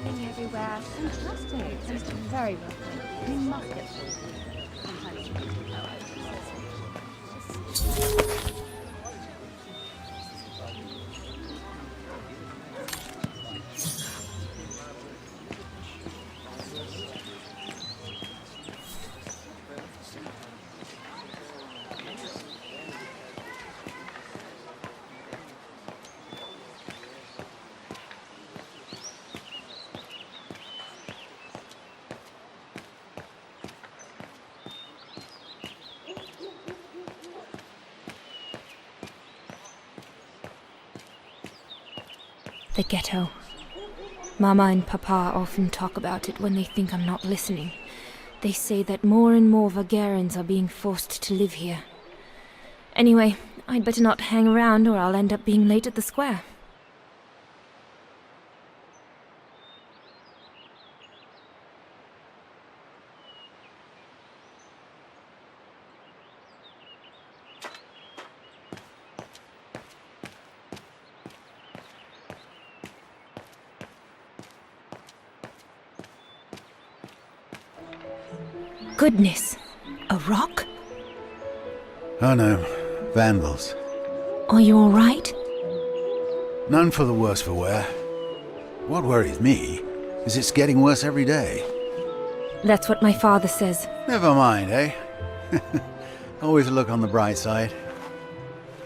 Running everywhere. Fantastic. It's very well. We must get the ghetto. Mama and Papa often talk about it when they think I'm not listening. They say that more and more Vagarans are being forced to live here. Anyway, I'd better not hang around or I'll end up being late at the square. Goodness, a rock? Oh no, vandals. Are you all right? None for the worse for wear. What worries me is it's getting worse every day. That's what my father says. Never mind, eh? Always look on the bright side.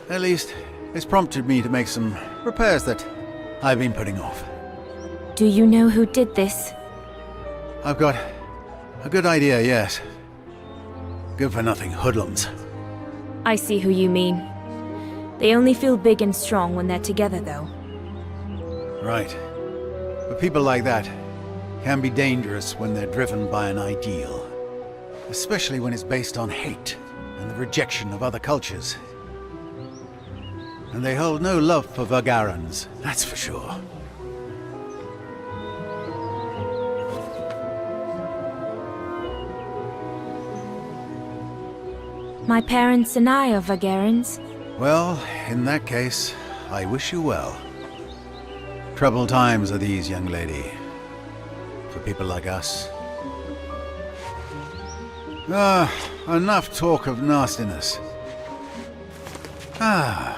At least, it's prompted me to make some repairs that I've been putting off. Do you know who did this? I've got a good idea, yes. Good-for-nothing hoodlums. I see who you mean. They only feel big and strong when they're together, though. Right. But people like that can be dangerous when they're driven by an ideal. Especially when it's based on hate and the rejection of other cultures. And they hold no love for Vagarans, that's for sure. My parents and I are Vagarans. Well, in that case, I wish you well. Troubled times are these, young lady. For people like us. Enough talk of nastiness. I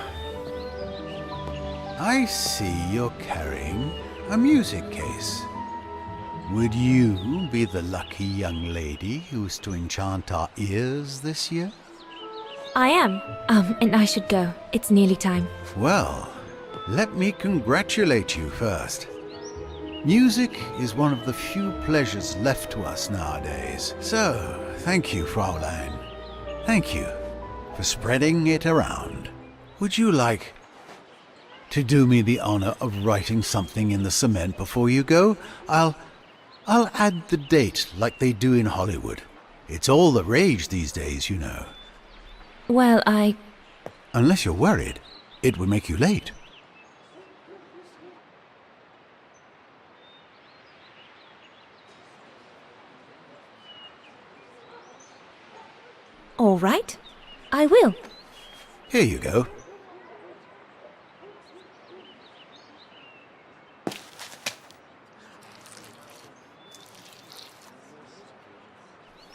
see you're carrying a music case. Would you be the lucky young lady who's to enchant our ears this year? I am. And I should go. It's nearly time. Well, let me congratulate you first. Music is one of the few pleasures left to us nowadays. So, thank you, Fraulein. Thank you for spreading it around. Would you like to do me the honor of writing something in the cement before you go? I'll add the date like they do in Hollywood. It's all the rage these days, you know. Well, Unless you're worried, it would make you late. All right. I will. Here you go.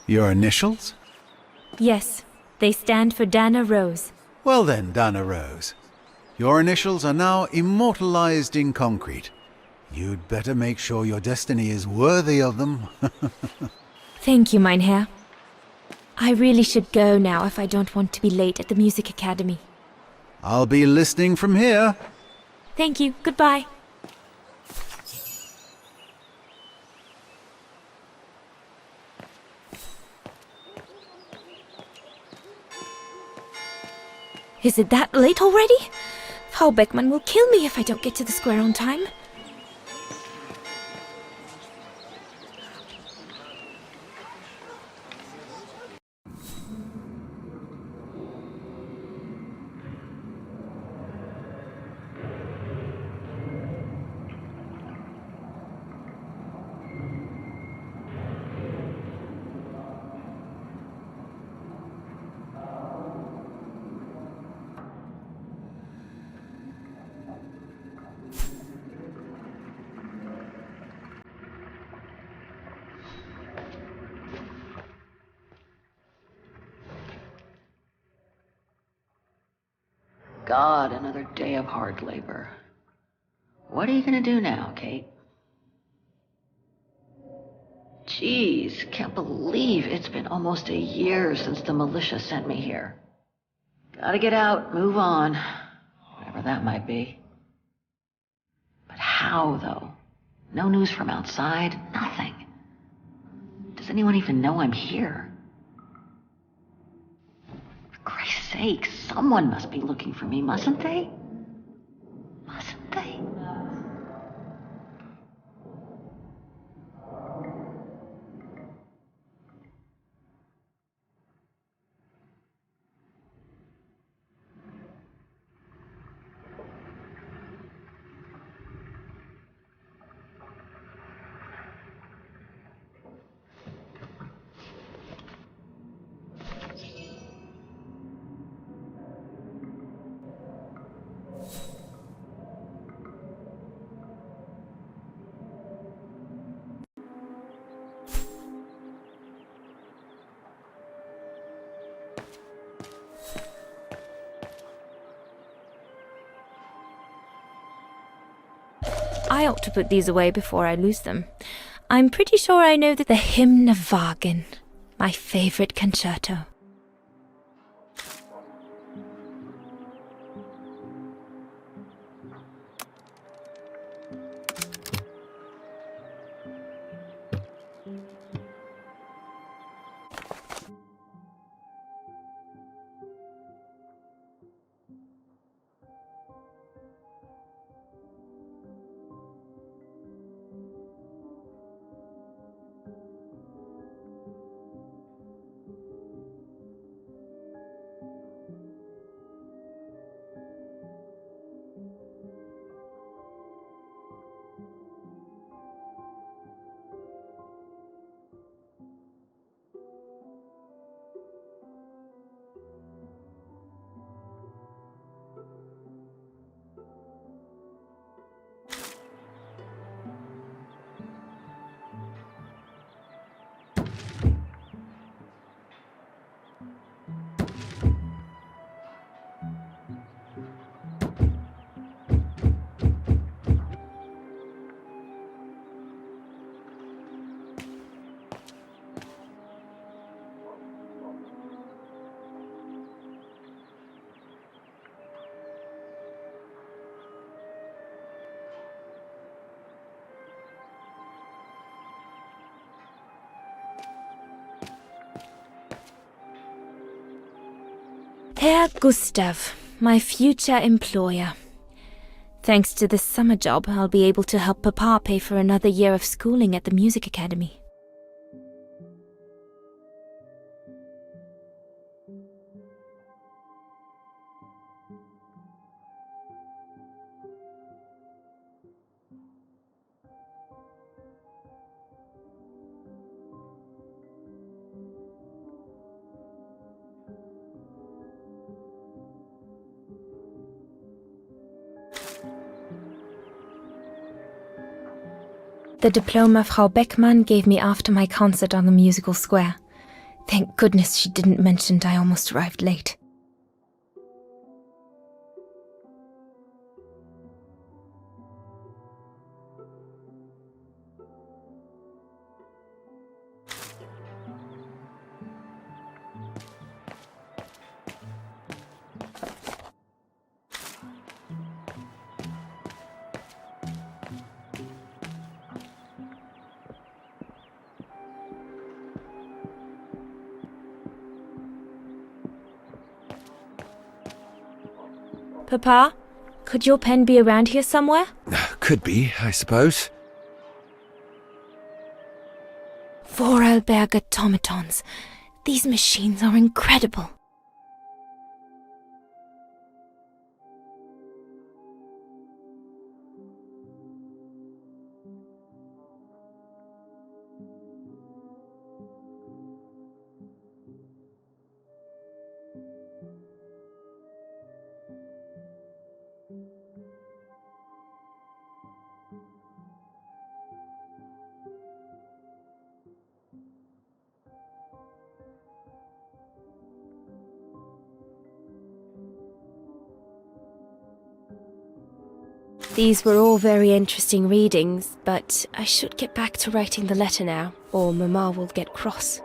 Your initials? Yes. They stand for Dana Rose. Well then, Dana Rose. Your initials are now immortalized in concrete. You'd better make sure your destiny is worthy of them. Thank you, mein Herr. I really should go now if I don't want to be late at the Music Academy. I'll be listening from here. Thank you. Goodbye. Is it that late already? Frau Beckmann will kill me if I don't get to the square on time. God, another day of hard labor. What are you gonna do now, Kate? Jeez, can't believe it's been almost a year since the militia sent me here. Gotta get out, move on, whatever that might be. But how, though? No news from outside, nothing. Does anyone even know I'm here? For Christ's sake, someone must be looking for me, mustn't they? Mustn't they? I ought to put these away before I lose them. I'm pretty sure I know that the Hymnwagen, my favorite concerto. Herr Gustav, my future employer. Thanks to this summer job, I'll be able to help Papa pay for another year of schooling at the music academy. The diploma Frau Beckmann gave me after my concert on the musical square. Thank goodness she didn't mention I almost arrived late. Papa, could your pen be around here somewhere? Could be, I suppose. Vorarlberg automatons. These machines are incredible. These were all very interesting readings, but I should get back to writing the letter now, or Mama will get cross.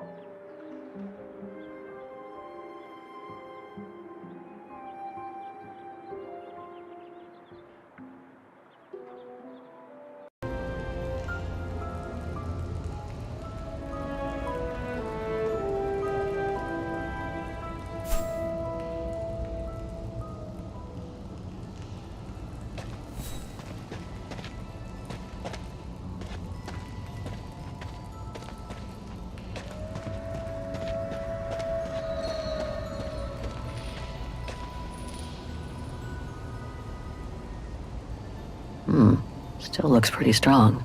Still looks pretty strong.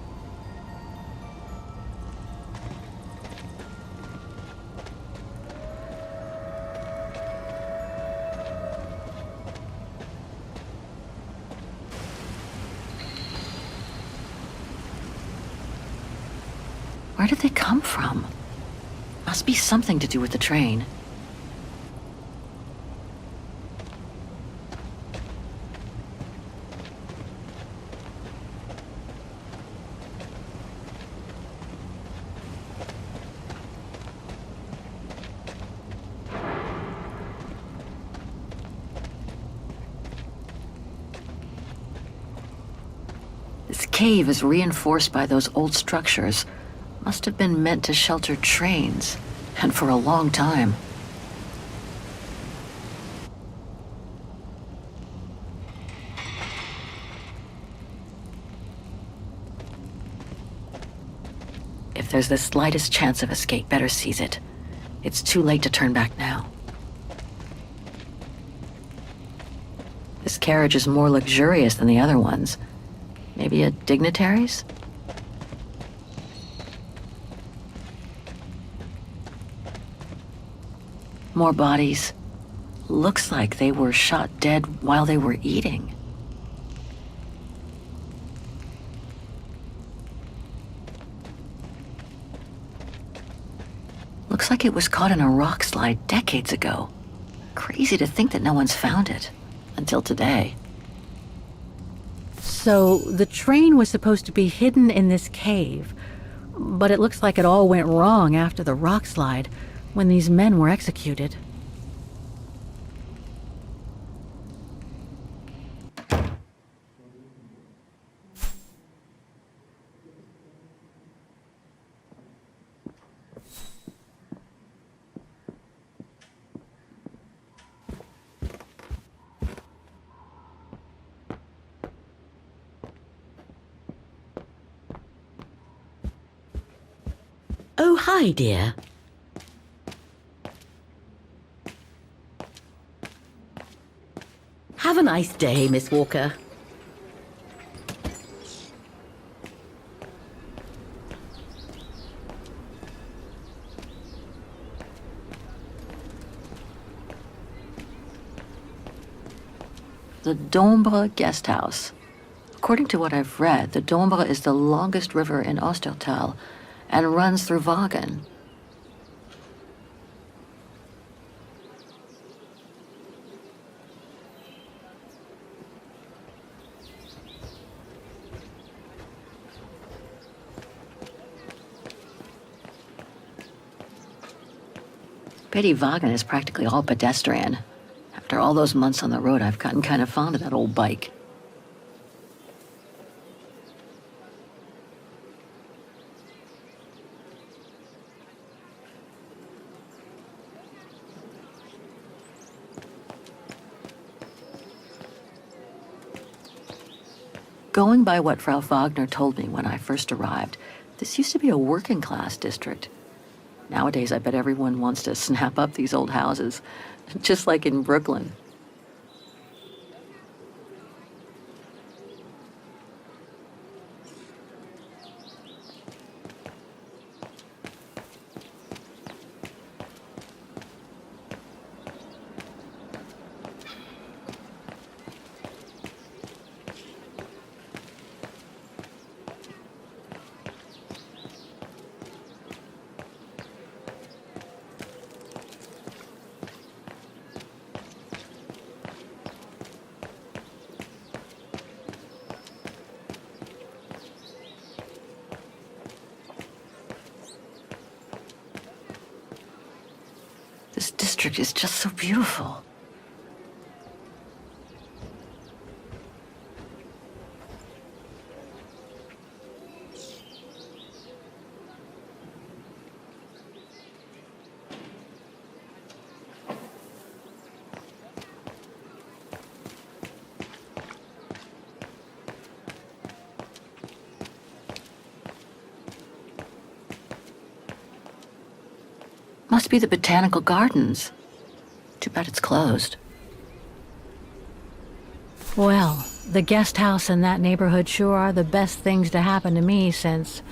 Where did they come from? Must be something to do with the train. This cave is reinforced by those old structures. Must have been meant to shelter trains, and for a long time. If there's the slightest chance of escape, better seize it. It's too late to turn back now. This carriage is more luxurious than the other ones. Maybe a dignitary's? More bodies. Looks like they were shot dead while they were eating. Looks like it was caught in a rock slide decades ago. Crazy to think that no one's found it. Until today. So the train was supposed to be hidden in this cave, but it looks like it all went wrong after the rock slide, when these men were executed. Oh, hi, dear. Have a nice day, Miss Walker. The Dombre guest house. According to what I've read, the Dombre is the longest river in Ostertal and runs through Wagen. Betty Wagen is practically all pedestrian. After all those months on the road, I've gotten kind of fond of that old bike. Going by what Frau Wagner told me when I first arrived, this used to be a working-class district. Nowadays, I bet everyone wants to snap up these old houses, just like in Brooklyn. district is just so beautiful. Must be the botanical gardens. Too bad it's closed. Well, the guest house in that neighborhood sure are the best things to happen to me since...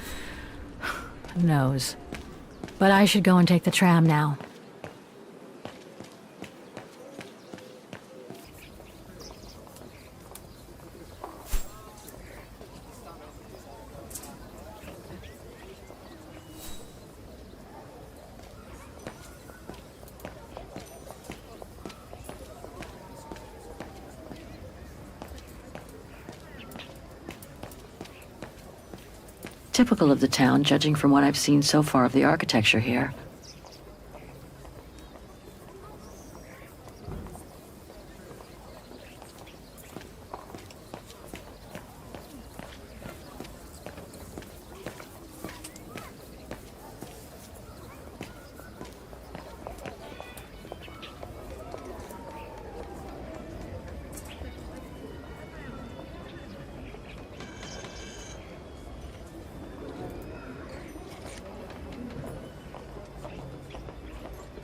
who knows. But I should go and take the tram now. Typical of the town, judging from what I've seen so far of the architecture here.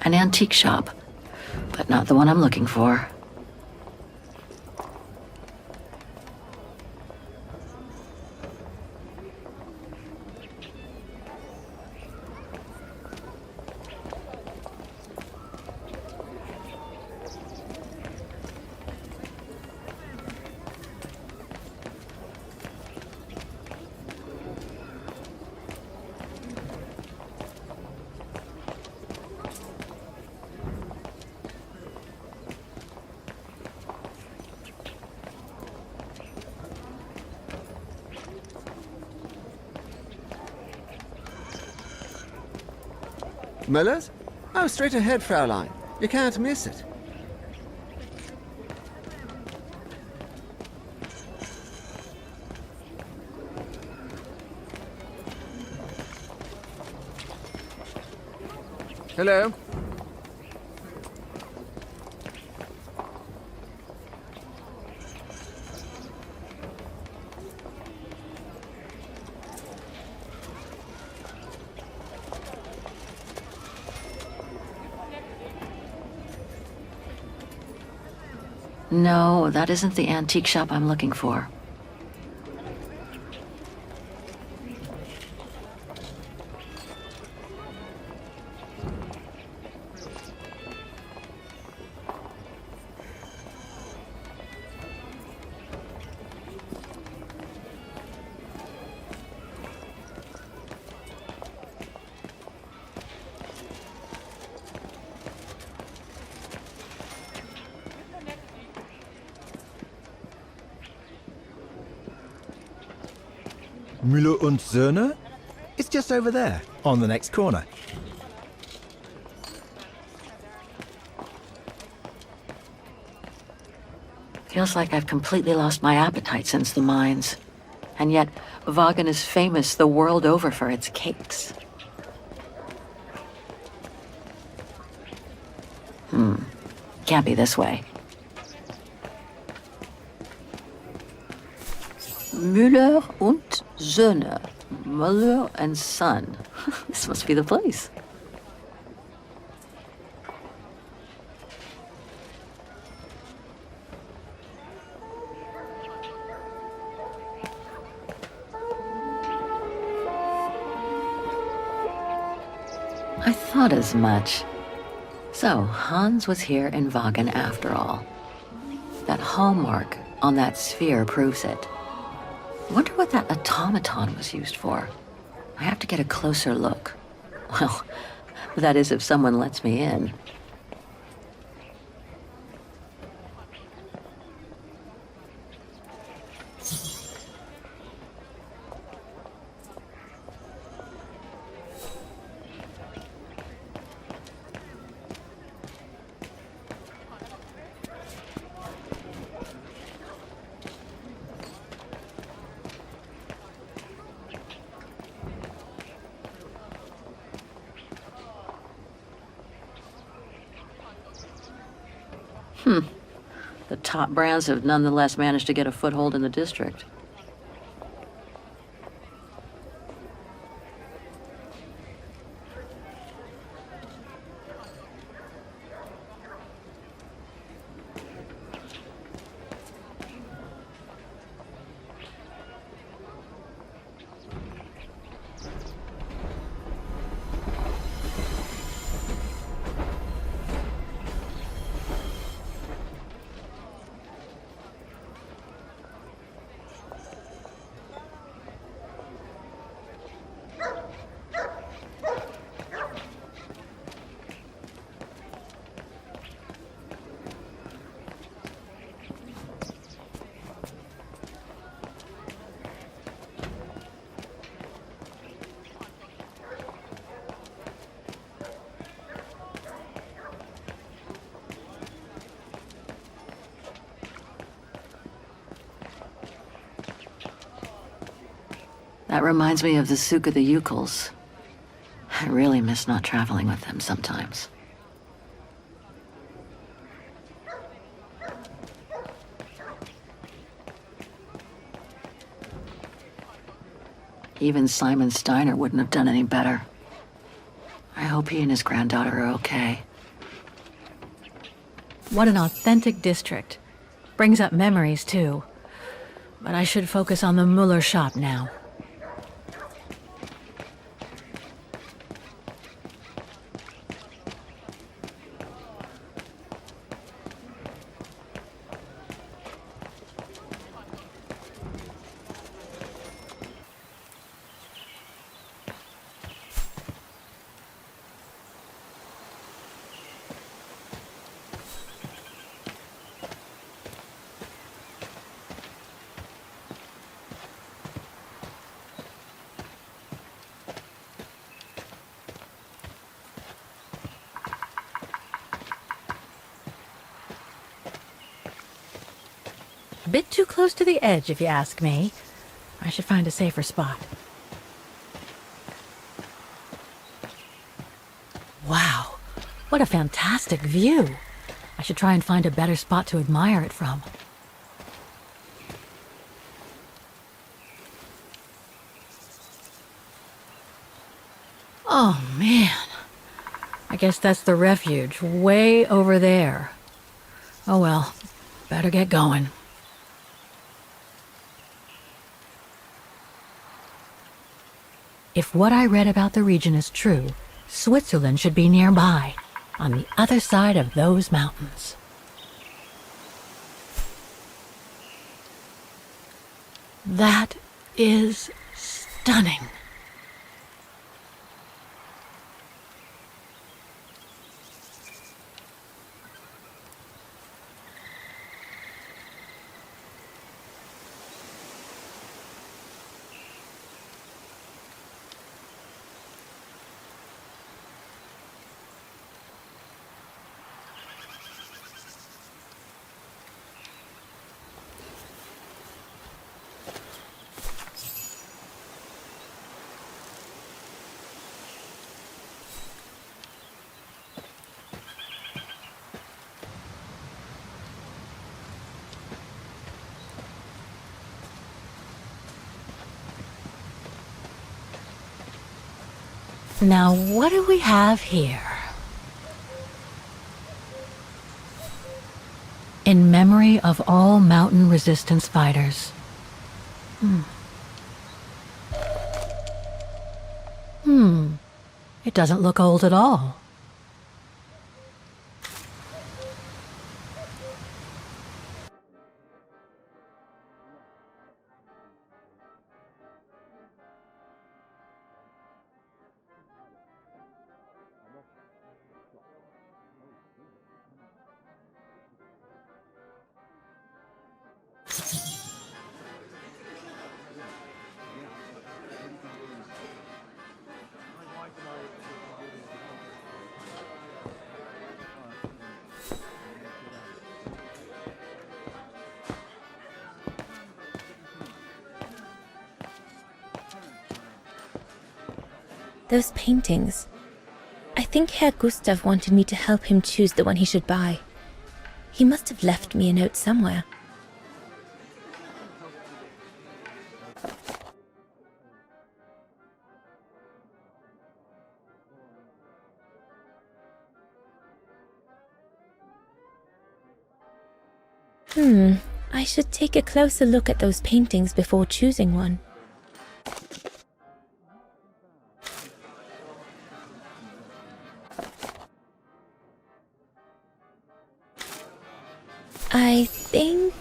An antique shop, but not the one I'm looking for. Muller's? Oh, straight ahead, Fraulein. You can't miss it. Hello? No, that isn't the antique shop I'm looking for. Müller und Söhne? It's just over there, on the next corner. Feels like I've completely lost my appetite since the mines. And yet, Wagen is famous the world over for its cakes. Can't be this way. Müller und Söhne. Müller and Son. This must be the place. I thought as much. So, Hans was here in Wagen after all. That hallmark on that sphere proves it. Wonder what that automaton was used for. I have to get a closer look. Well, that is if someone lets me in. The top brands have nonetheless managed to get a foothold in the district. That reminds me of the Souk of the Ukals. I really miss not traveling with them sometimes. Even Simon Steiner wouldn't have done any better. I hope he and his granddaughter are okay. What an authentic district. Brings up memories, too. But I should focus on the Muller shop now. A bit too close to the edge, if you ask me. I should find a safer spot. Wow, what a fantastic view. I should try and find a better spot to admire it from. Oh, man. I guess that's the refuge, way over there. Oh well, better get going. If what I read about the region is true, Switzerland should be nearby, on the other side of those mountains. That is stunning. Now, what do we have here? In memory of all mountain resistance fighters. It doesn't look old at all. Those paintings. I think Herr Gustav wanted me to help him choose the one he should buy. He must have left me a note somewhere. I should take a closer look at those paintings before choosing one. I think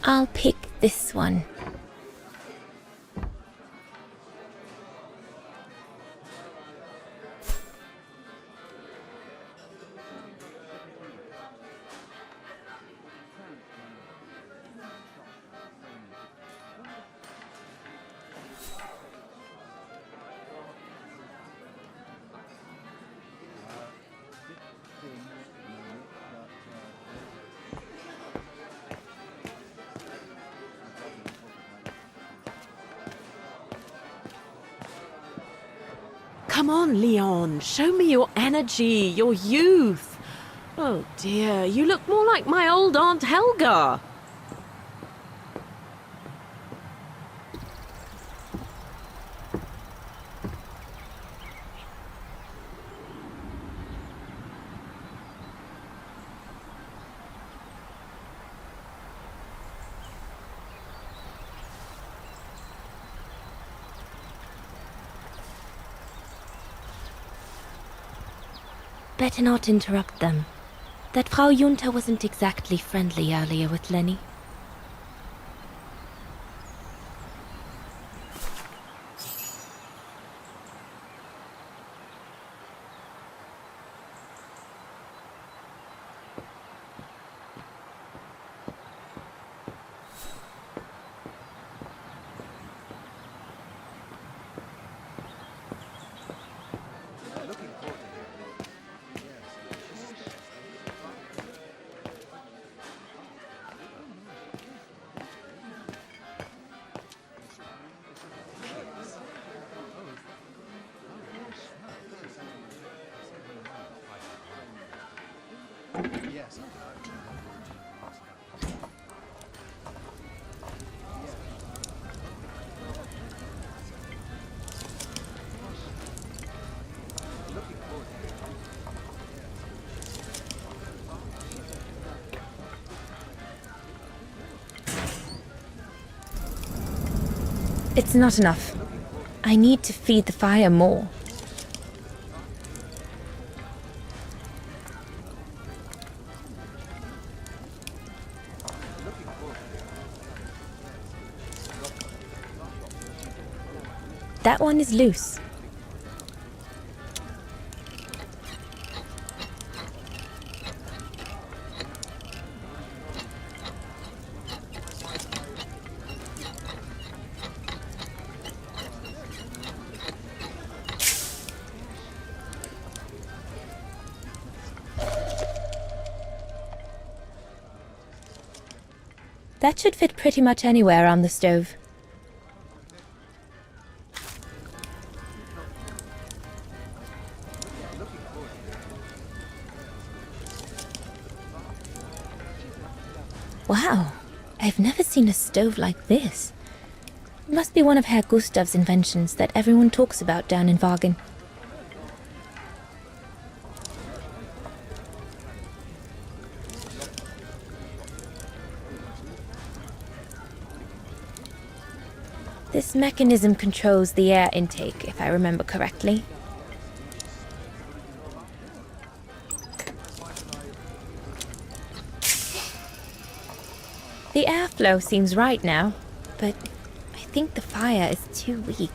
I'll pick this one. Come on, Leon. Show me your energy, your youth. Oh dear, you look more like my old Aunt Helga. Better not interrupt them. That Frau Junta wasn't exactly friendly earlier with Lenny. It's not enough. I need to feed the fire more. That one is loose. That should fit pretty much anywhere on the stove. Wow, I've never seen a stove like this. It must be one of Herr Gustav's inventions that everyone talks about down in Wagen. This mechanism controls the air intake, if I remember correctly. The airflow seems right now, but I think the fire is too weak.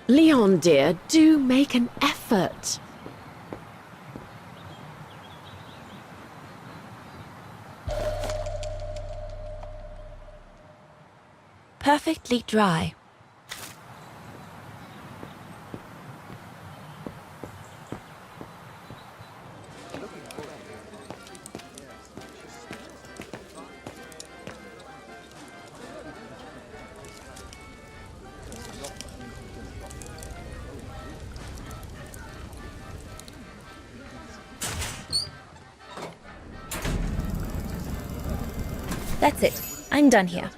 Leon, dear, do make an effort. Perfectly dry. That's it. I'm done here.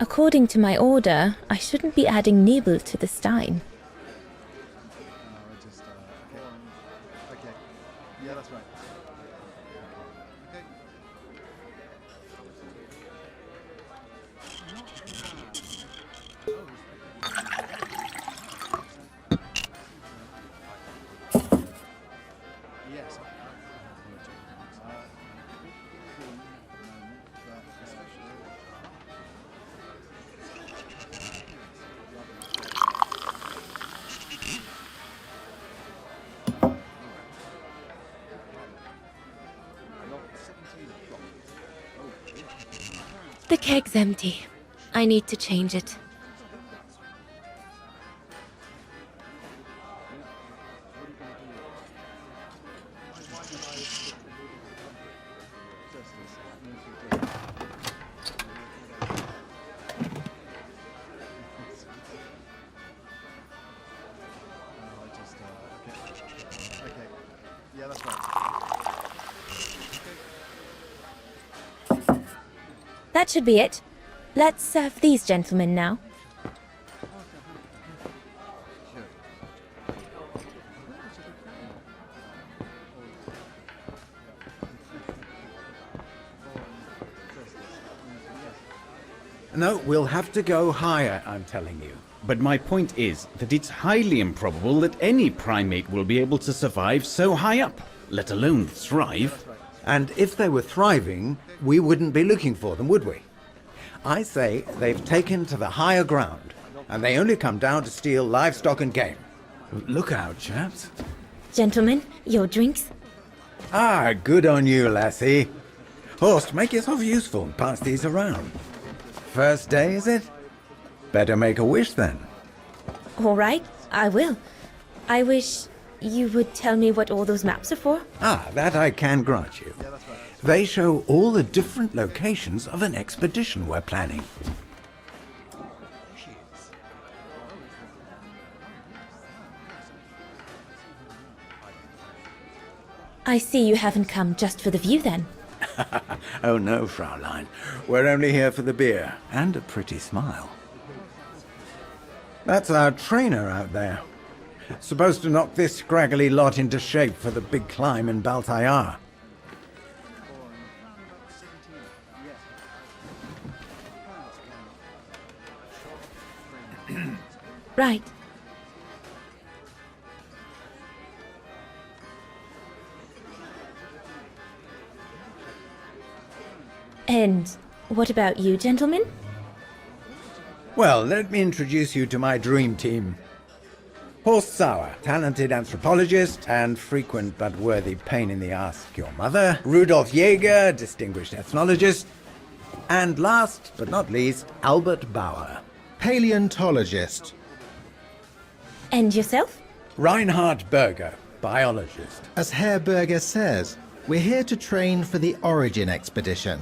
According to my order, I shouldn't be adding Nebel to the Stein. The keg's empty. I need to change it. That should be it. Let's serve these gentlemen now. No, we'll have to go higher, I'm telling you. But my point is that it's highly improbable that any primate will be able to survive so high up, let alone thrive. And if they were thriving, we wouldn't be looking for them, would we? I say they've taken to the higher ground, and they only come down to steal livestock and game. Look out, chaps. Gentlemen, your drinks? Ah, good on you, lassie. Horst, make yourself useful and pass these around. First day, is it? Better make a wish then. All right, I will. I wish you would tell me what all those maps are for. Ah, that I can grant you. They show all the different locations of an expedition we're planning. I see you haven't come just for the view then. Oh no, Fraulein. We're only here for the beer and a pretty smile. That's our trainer out there. Supposed to knock this scraggly lot into shape for the big climb in Baltayar. Right. And what about you, gentlemen? Well, let me introduce you to my dream team. Horst Sauer, talented anthropologist and frequent but worthy pain in the ass your mother. Rudolf Jäger, distinguished ethnologist. And last but not least, Albert Bauer, Paleontologist. And yourself? Reinhard Berger, biologist. As Herr Berger says, we're here to train for the Origin expedition.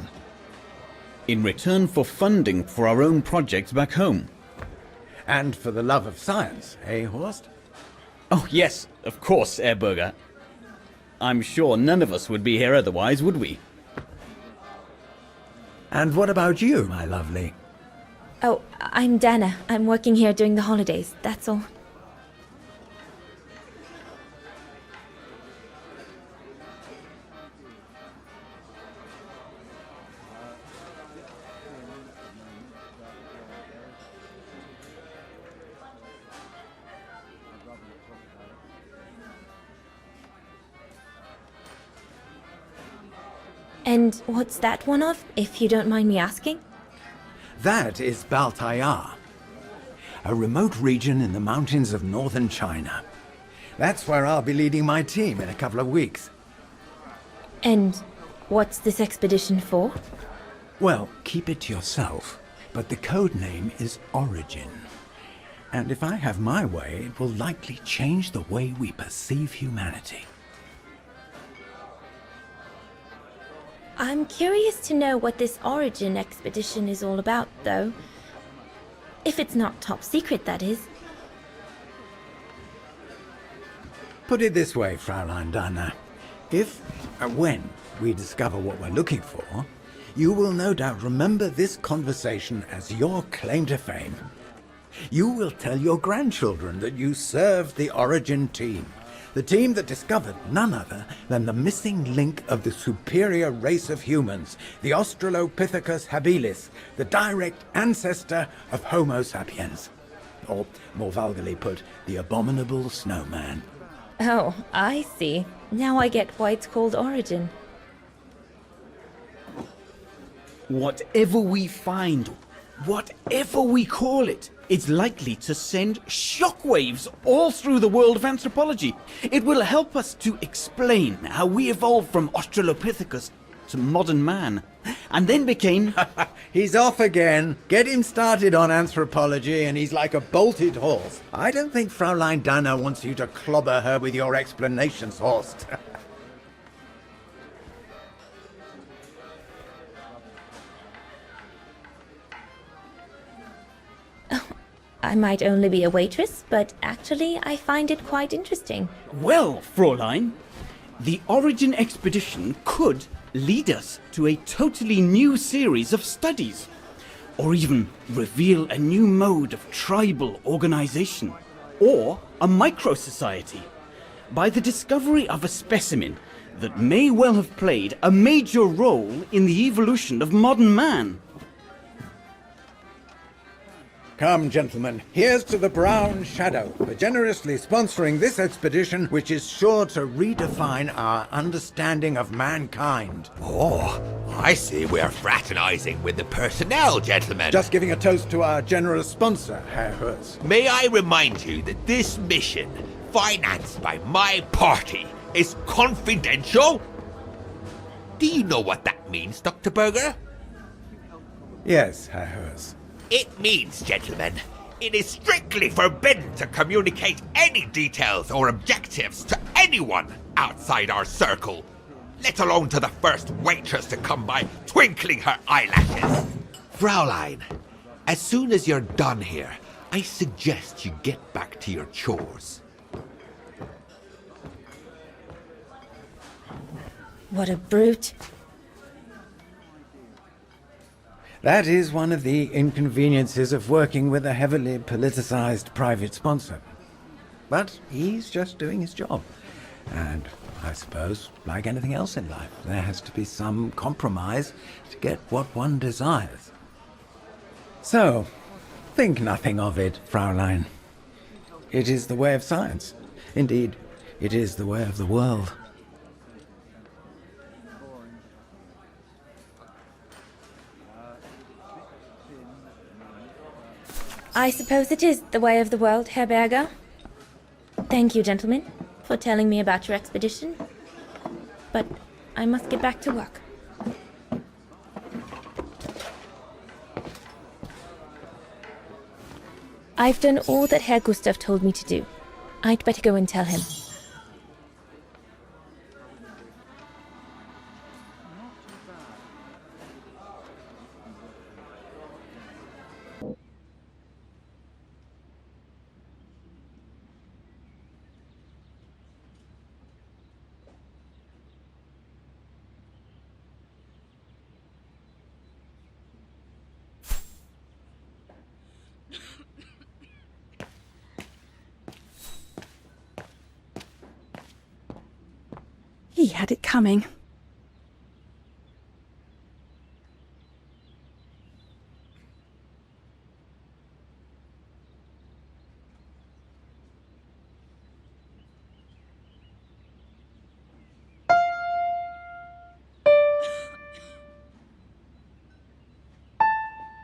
In return for funding for our own projects back home. And for the love of science, eh, Horst? Oh, yes, of course, Herr Berger. I'm sure none of us would be here otherwise, would we? And what about you, my lovely? Oh, I'm Dana. I'm working here during the holidays, that's all. And what's that one of, if you don't mind me asking? That is Baltayar, a remote region in the mountains of northern China. That's where I'll be leading my team in a couple of weeks. And what's this expedition for? Well, keep it to yourself, but the code name is Origin. And if I have my way, it will likely change the way we perceive humanity. I'm curious to know what this Origin expedition is all about, though. If it's not top secret, that is. Put it this way, Fraulein Dana. When we discover what we're looking for, you will no doubt remember this conversation as your claim to fame. You will tell your grandchildren that you served the Origin team. The team that discovered none other than the missing link of the superior race of humans, the Australopithecus habilis, the direct ancestor of Homo sapiens. Or, more vulgarly put, the abominable snowman. Oh, I see. Now I get why it's called Origin. Whatever we find, whatever we call it, it's likely to send shockwaves all through the world of anthropology. It will help us to explain how we evolved from Australopithecus to modern man, and then became... He's off again. Get him started on anthropology and he's like a bolted horse. I don't think Fraulein Dana wants you to clobber her with your explanations, Horst. I might only be a waitress, but actually I find it quite interesting. Well, Fräulein, the Origin expedition could lead us to a totally new series of studies, or even reveal a new mode of tribal organization, or a micro-society, by the discovery of a specimen that may well have played a major role in the evolution of modern man. Come, gentlemen, here's to the Brown Shadow for generously sponsoring this expedition, which is sure to redefine our understanding of mankind. Oh, I see we're fraternizing with the personnel, gentlemen. Just giving a toast to our generous sponsor, Herr Herz. May I remind you that this mission, financed by my party, is confidential? Do you know what that means, Dr. Berger? Yes, Herr Herz. It means, gentlemen, it is strictly forbidden to communicate any details or objectives to anyone outside our circle, let alone to the first waitress to come by twinkling her eyelashes. Fraulein, as soon as you're done here, I suggest you get back to your chores. What a brute. That is one of the inconveniences of working with a heavily politicized private sponsor. But he's just doing his job. And I suppose, like anything else in life, there has to be some compromise to get what one desires. So, think nothing of it, Fraulein. It is the way of science. Indeed, it is the way of the world. I suppose it is the way of the world, Herr Berger. Thank you, gentlemen, for telling me about your expedition. But I must get back to work. I've done all that Herr Gustav told me to do. I'd better go and tell him. He had it coming.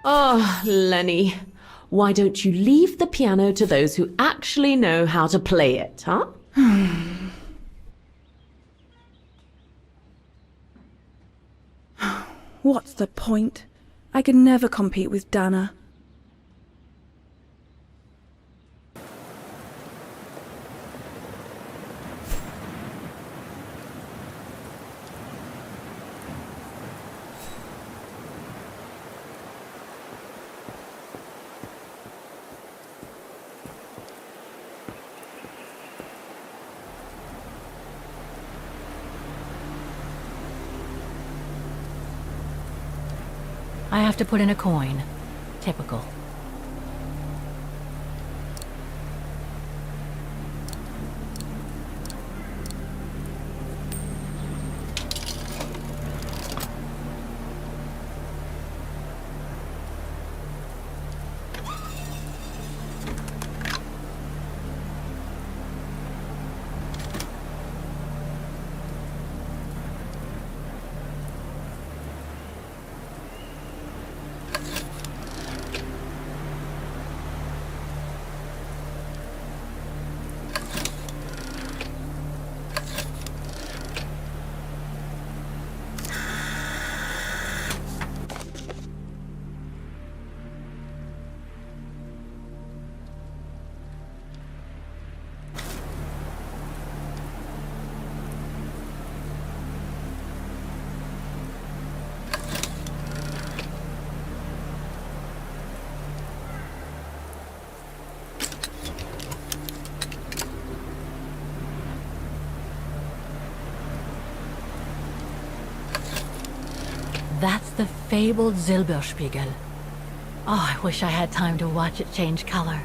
Oh, Lenny. Why don't you leave the piano to those who actually know how to play it, huh? What's the point? I could never compete with Dana. I have to put in a coin. Typical. That's the fabled Silberspiegel. Oh, I wish I had time to watch it change color.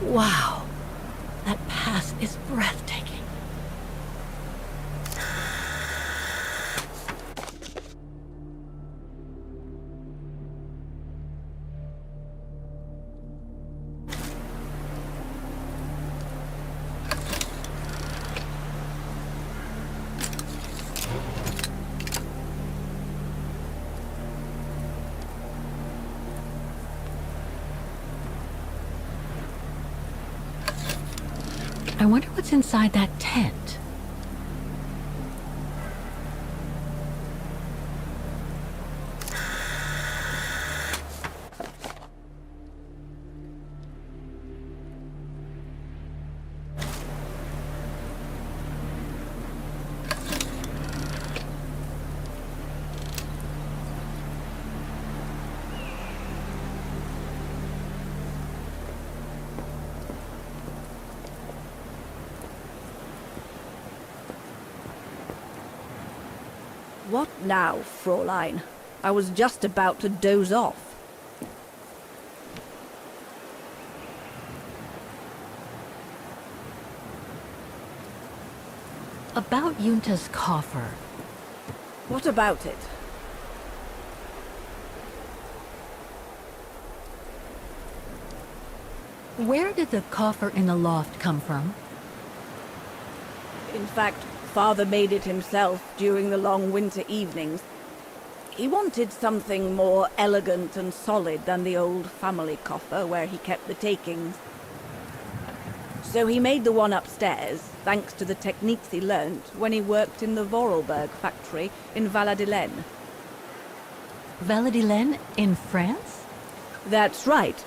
Wow, that pass is breathtaking. I wonder what's inside that tent. What now, Fräulein? I was just about to doze off. About Junta's coffer. What about it? Where did the coffer in the loft come from? In fact, Father made it himself during the long winter evenings. He wanted something more elegant and solid than the old family coffer where he kept the takings. So he made the one upstairs, thanks to the techniques he learnt when he worked in the Vorarlberg factory in Valladolid. Valladolid in France? That's right.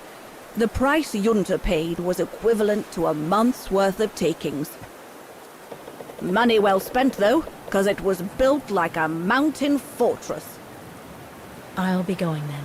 The price Junta paid was equivalent to a month's worth of takings. Money well spent, though, because it was built like a mountain fortress. I'll be going then.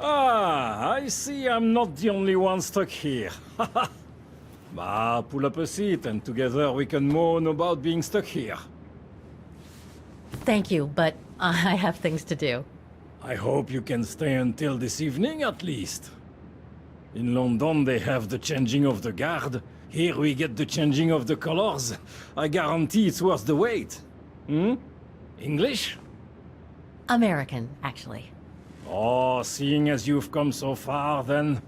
Ah, I see I'm not the only one stuck here. Bah, pull up a seat and together we can moan about being stuck here. Thank you, but I have things to do. I hope you can stay until this evening at least. In London they have the changing of the guard. Here we get the changing of the colors. I guarantee it's worth the wait. English? American, actually. Oh, seeing as you've come so far, then.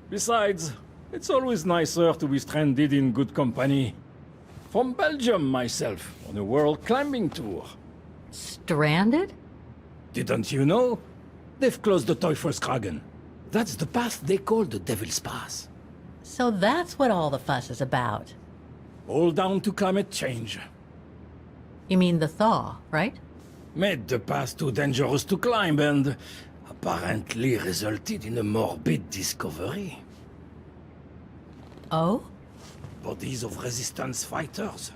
Besides, it's always nicer to be stranded in good company. From Belgium, myself, on a world climbing tour. Stranded? Didn't you know? They've closed the Teufelskragen. That's the path they call the Devil's Pass. So that's what all the fuss is about. All down to climate change. You mean the thaw, right? Made the path too dangerous to climb and apparently resulted in a morbid discovery. Oh? Bodies of resistance fighters,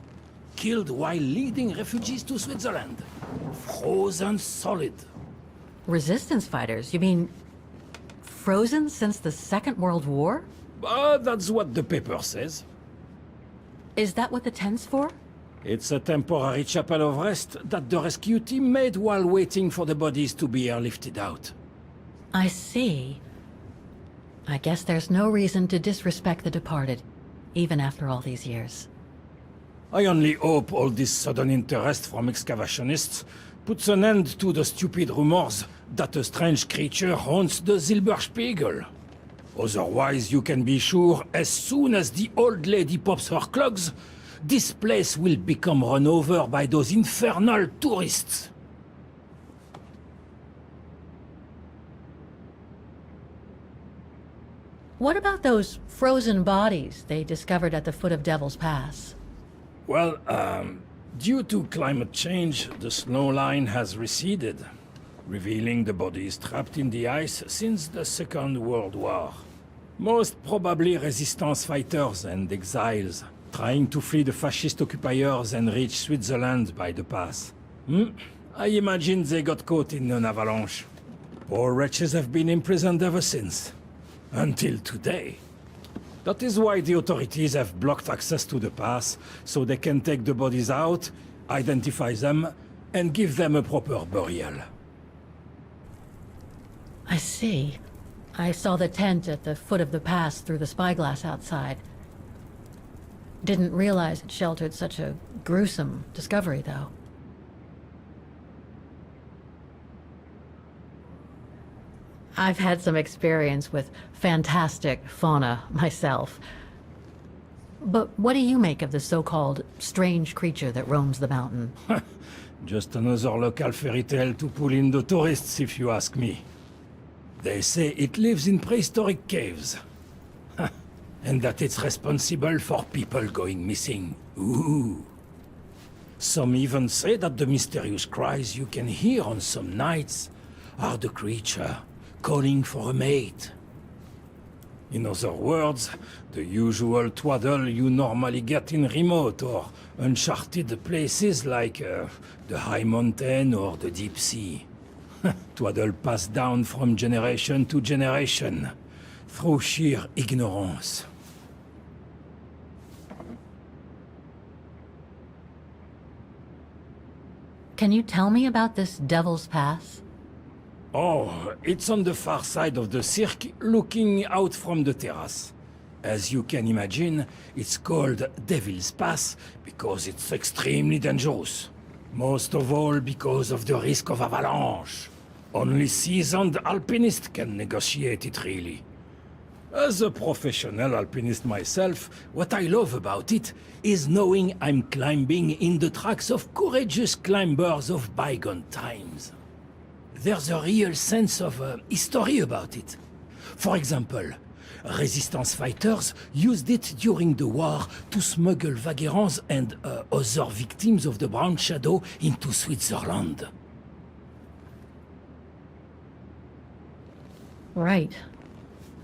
killed while leading refugees to Switzerland. Frozen solid. Resistance fighters? You mean frozen since the Second World War? That's what the paper says. Is that what the tent's for? It's a temporary chapel of rest that the rescue team made while waiting for the bodies to be airlifted out. I see. I guess there's no reason to disrespect the departed, even after all these years. I only hope all this sudden interest from excavationists puts an end to the stupid rumors that a strange creature haunts the Silberspiegel. Otherwise, you can be sure as soon as the old lady pops her clogs, this place will become run over by those infernal tourists. What about those frozen bodies they discovered at the foot of Devil's Pass? Well, due to climate change, the snow line has receded, revealing the bodies trapped in the ice since the Second World War. Most probably resistance fighters and exiles, trying to flee the fascist occupiers and reach Switzerland by the pass. I imagine they got caught in an avalanche. Poor wretches have been imprisoned ever since. Until today. That is why the authorities have blocked access to the pass, so they can take the bodies out, identify them, and give them a proper burial. I see. I saw the tent at the foot of the pass through the spyglass outside. Didn't realize it sheltered such a gruesome discovery, though. I've had some experience with fantastic fauna myself. But what do you make of the so-called strange creature that roams the mountain? Just another local fairy tale to pull in the tourists, if you ask me. They say it lives in prehistoric caves. And that it's responsible for people going missing. Ooh. Some even say that the mysterious cries you can hear on some nights are the creature calling for a mate. In other words, the usual twaddle you normally get in remote or uncharted places like the high mountain or the deep sea. Twaddle passed down from generation to generation through sheer ignorance. Can you tell me about this Devil's Pass? Oh, it's on the far side of the cirque, looking out from the terrace. As you can imagine, it's called Devil's Pass because it's extremely dangerous. Most of all because of the risk of avalanche. Only seasoned alpinists can negotiate it, really. As a professional alpinist myself, what I love about it is knowing I'm climbing in the tracks of courageous climbers of bygone times. There's a real sense of history about it. For example, resistance fighters used it during the war to smuggle vagrants and other victims of the Brown Shadow into Switzerland. Right.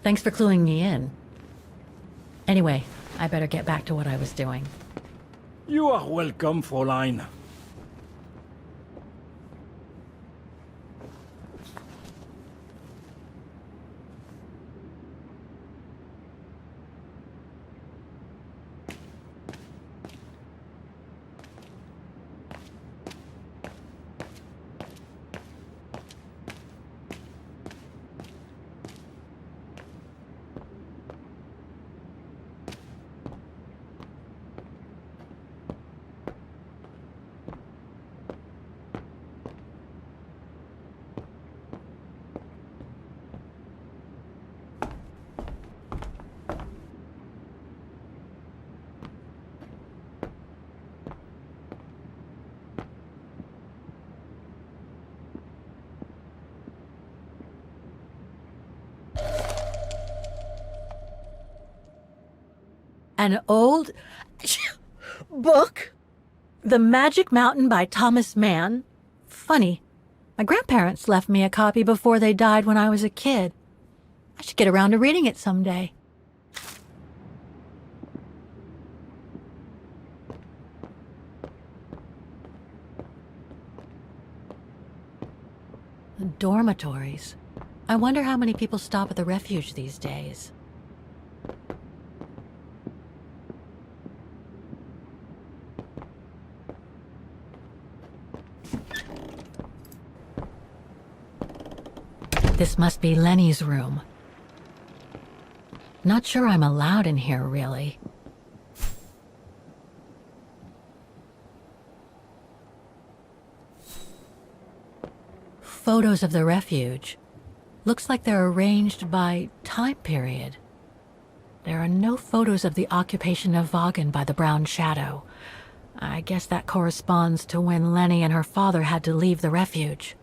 Thanks for cluing me in. Anyway, I better get back to what I was doing. You are welcome, Fräulein. An old book? The Magic Mountain by Thomas Mann? Funny. My grandparents left me a copy before they died when I was a kid. I should get around to reading it someday. The dormitories. I wonder how many people stop at the refuge these days. This must be Lenny's room. Not sure I'm allowed in here, really. Photos of the refuge. Looks like they're arranged by time period. There are no photos of the occupation of Vaughan by the Brown Shadow. I guess that corresponds to when Lenny and her father had to leave the refuge.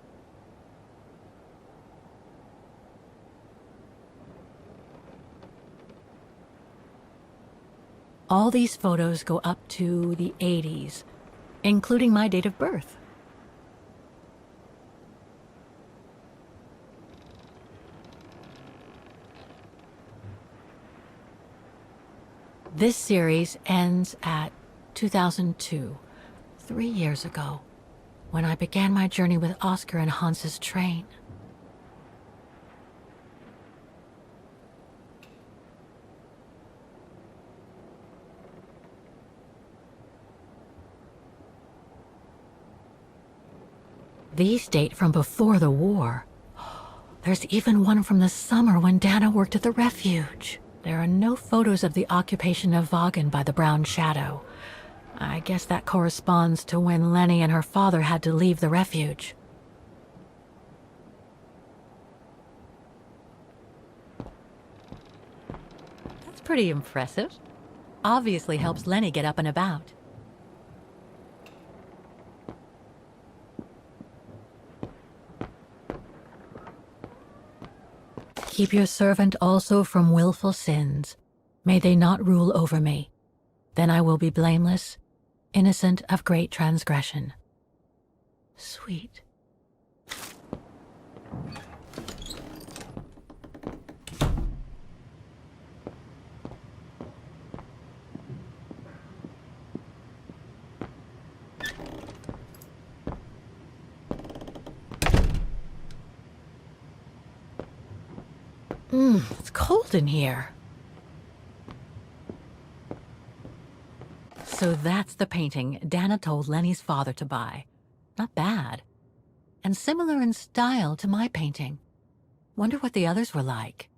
All these photos go up to the 80s, including my date of birth. This series ends at 2002, 3 years ago, when I began my journey with Oscar and Hans's train. These date from before the war. There's even one from the summer when Dana worked at the refuge. There are no photos of the occupation of Vaughan by the Brown Shadow. I guess that corresponds to when Lenny and her father had to leave the refuge. That's pretty impressive. Obviously helps Lenny get up and about. Keep your servant also from willful sins. May they not rule over me. Then I will be blameless, innocent of great transgression. Sweet. It's cold in here. So that's the painting Dana told Lenny's father to buy. Not bad. And similar in style to my painting. Wonder what the others were like.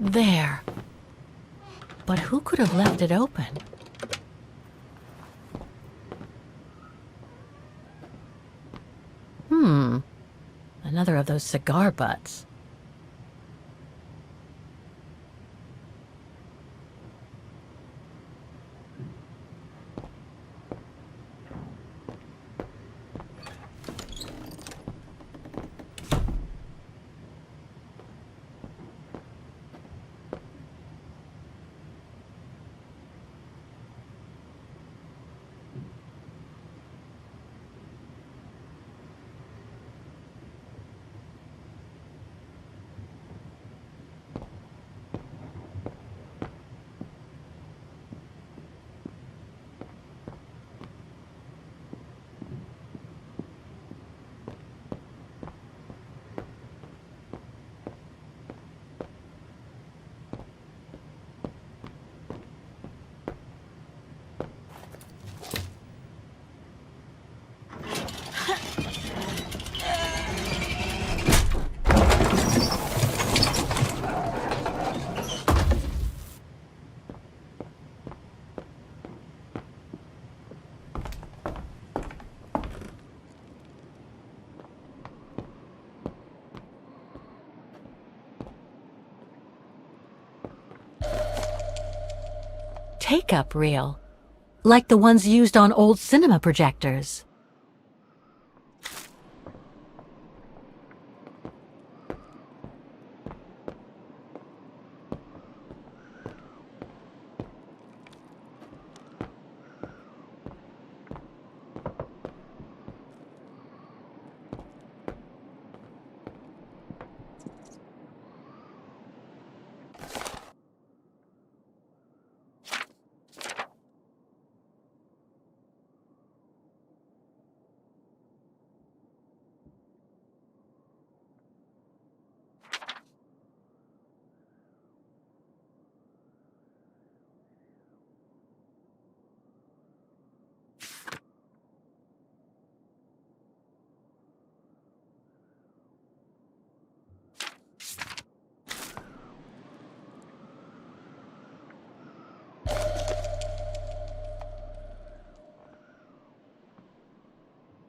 There. But who could have left it open? Another of those cigar butts. Take-up reel, like the ones used on old cinema projectors.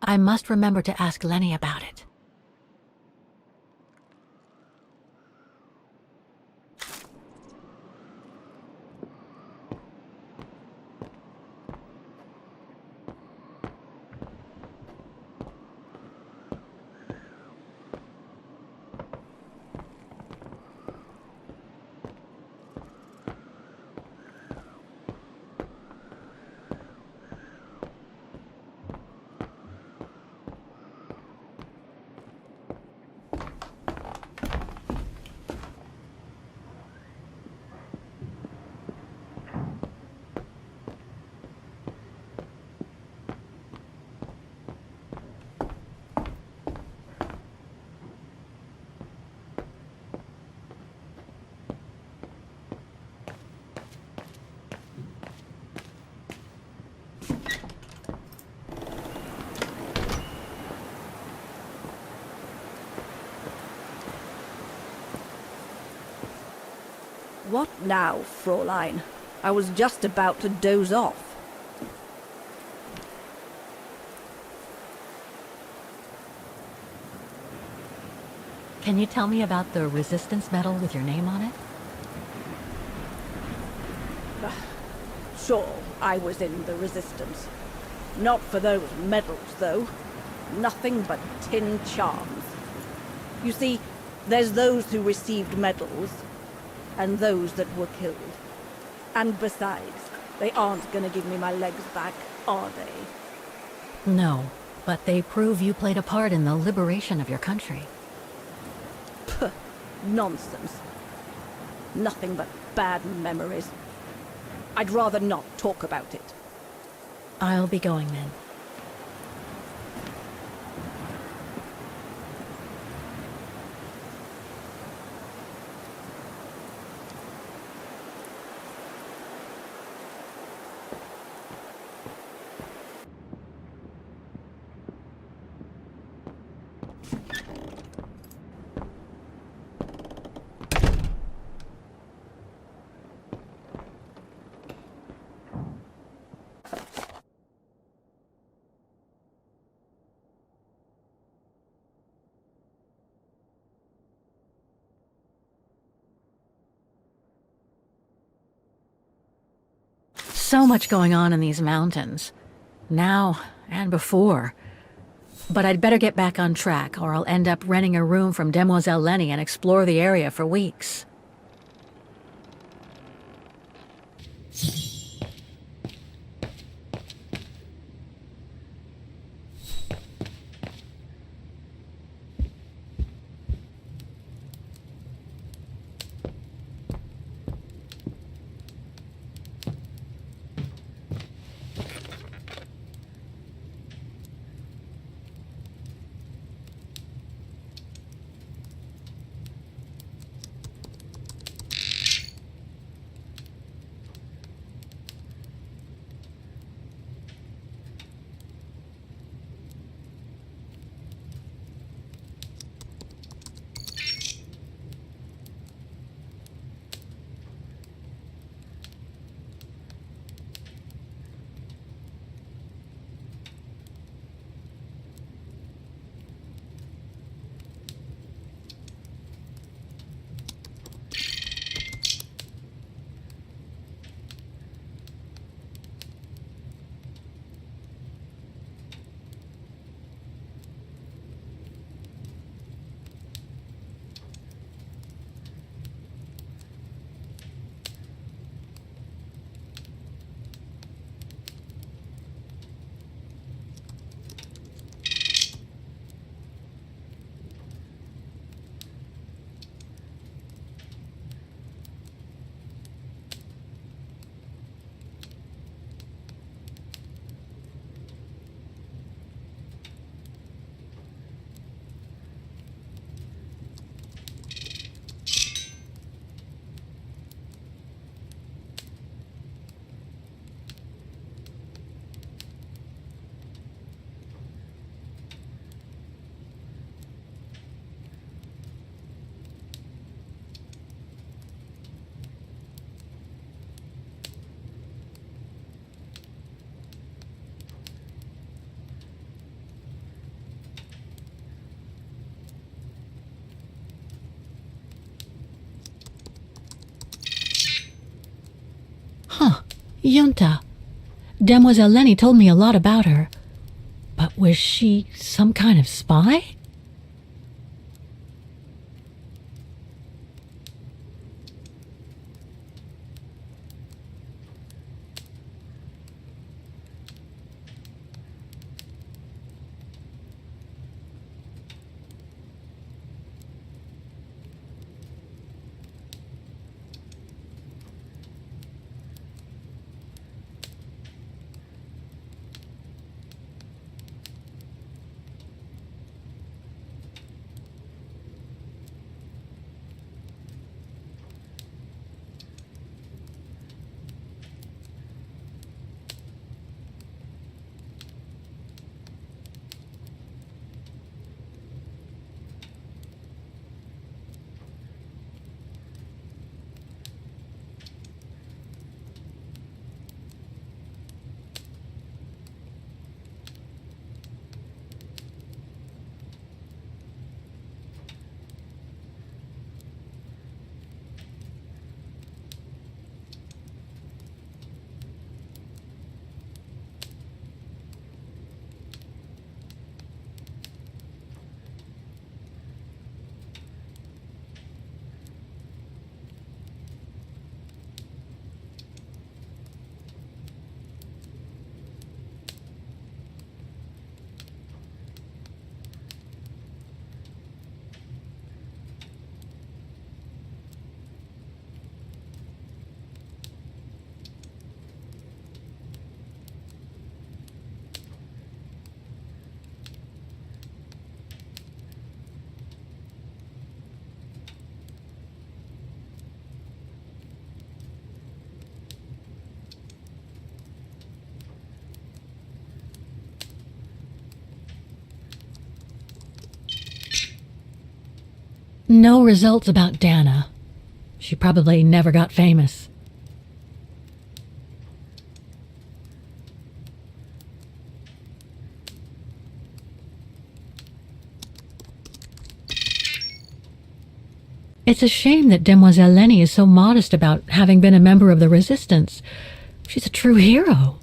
I must remember to ask Lenny about it. What now, Fräulein? I was just about to doze off. Can you tell me about the resistance medal with your name on it? Sure, I was in the resistance. Not for those medals, though. Nothing but tin charms. You see, there's those who received medals, and those that were killed. And besides, they aren't gonna give me my legs back, are they? No, but they prove you played a part in the liberation of your country. Puh, nonsense. Nothing but bad memories. I'd rather not talk about it. I'll be going then. so much going on in these mountains. Now and before. But I'd better get back on track, or I'll end up renting a room from Demoiselle Lenny and explore the area for weeks. Junta. Demoiselle Lenny told me a lot about her. But was she some kind of spy? No results about Dana. She probably never got famous. It's a shame that Demoiselle Lenny is so modest about having been a member of the Resistance. She's a true hero.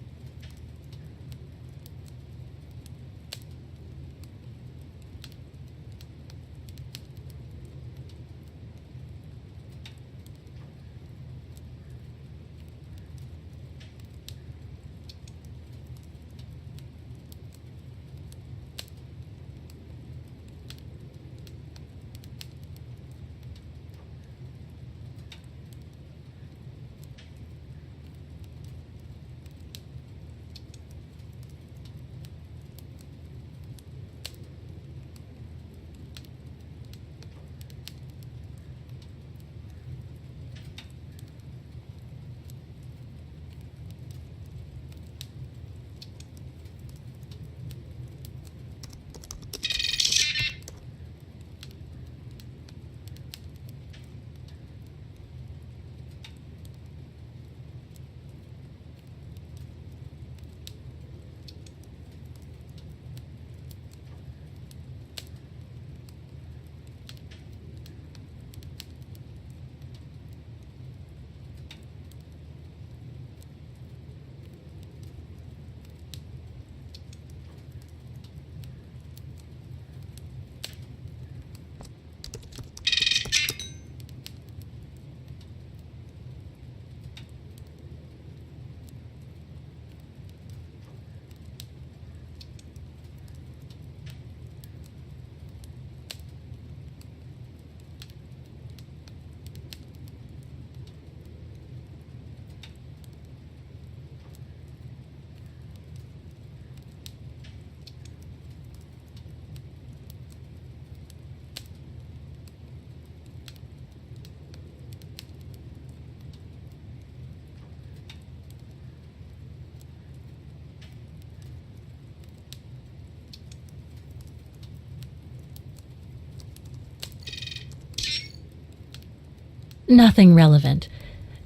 Nothing relevant.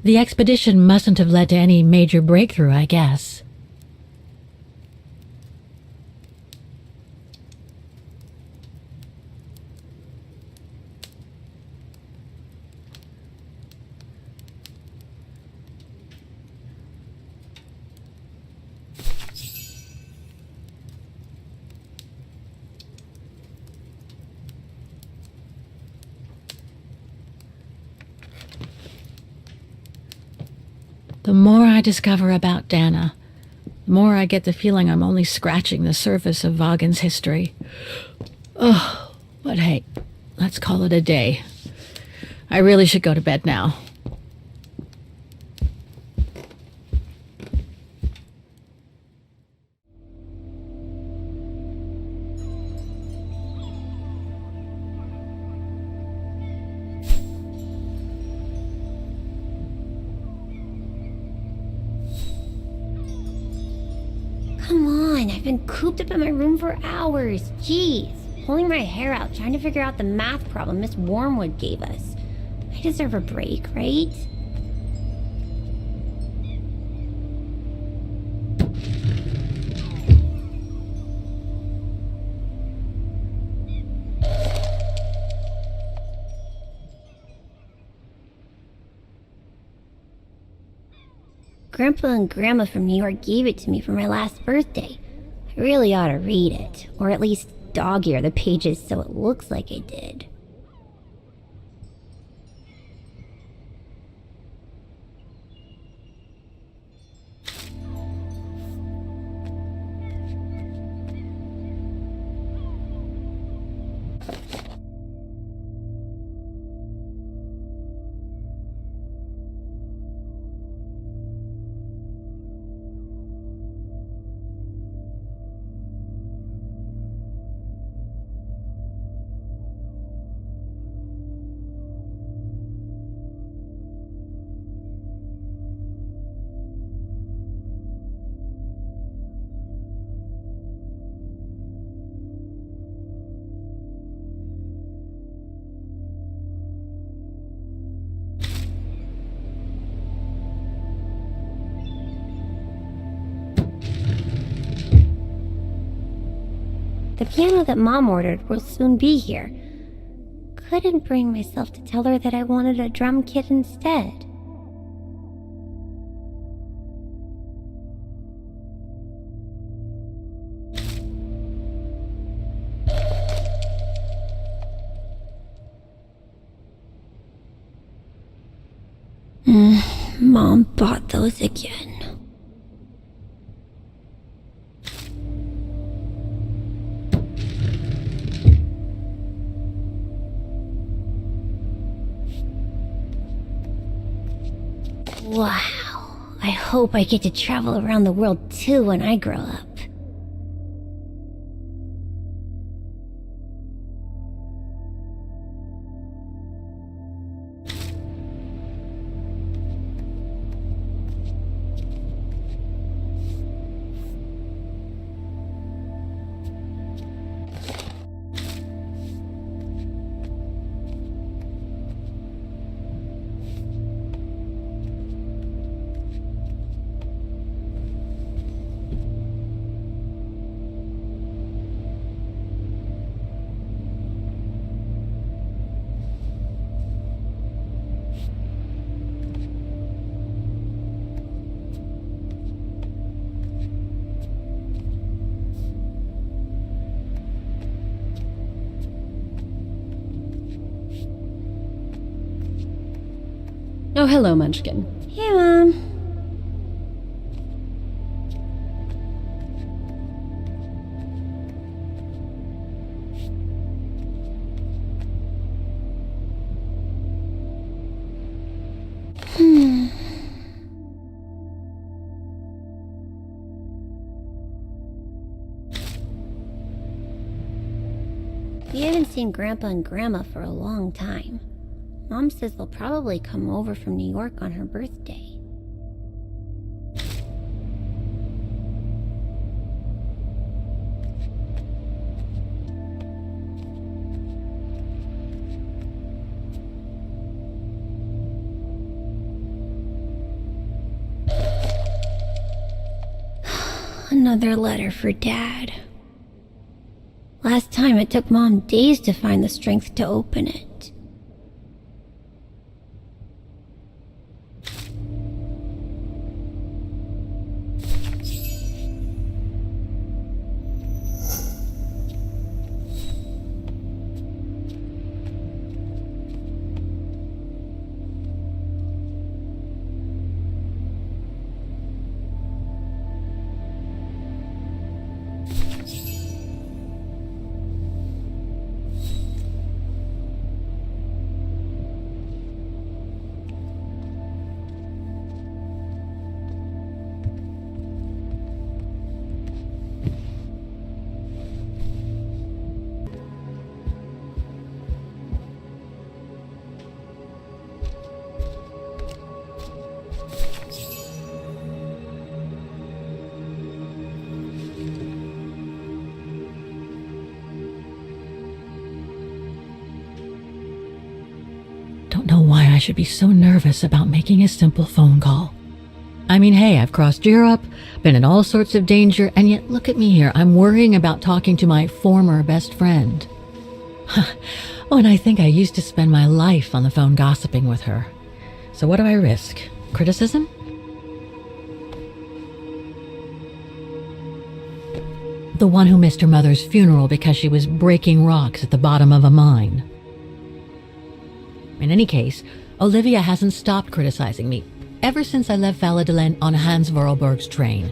The expedition mustn't have led to any major breakthrough, I guess. The more I discover about Dana, the more I get the feeling I'm only scratching the surface of Vaughan's history. Oh, but hey, let's call it a day. I really should go to bed now. Come on, I've been cooped up in my room for hours. Jeez, pulling my hair out trying to figure out the math problem Miss Wormwood gave us. I deserve a break, right? Grandpa and Grandma from New York gave it to me for my last birthday. I really ought to read it, or at least dog-ear the pages so it looks like I did. The piano that Mom ordered will soon be here. Couldn't bring myself to tell her that I wanted a drum kit instead. Mom bought those again. Wow. I hope I get to travel around the world too when I grow up. Oh, hello, Munchkin. Hey, Mom. We haven't seen Grandpa and Grandma for a long time. Mom says they'll probably come over from New York on her birthday. Another letter for Dad. Last time it took Mom days to find the strength to open it. Don't know why I should be so nervous about making a simple phone call. I mean, hey, I've crossed Europe, been in all sorts of danger, and yet look at me here. I'm worrying about talking to my former best friend. Oh, and I think I used to spend my life on the phone gossiping with her. So what do I risk? Criticism? The one who missed her mother's funeral because she was breaking rocks at the bottom of a mine. In any case, Olivia hasn't stopped criticizing me ever since I left Valladolid on Hans Vorarlberg's train.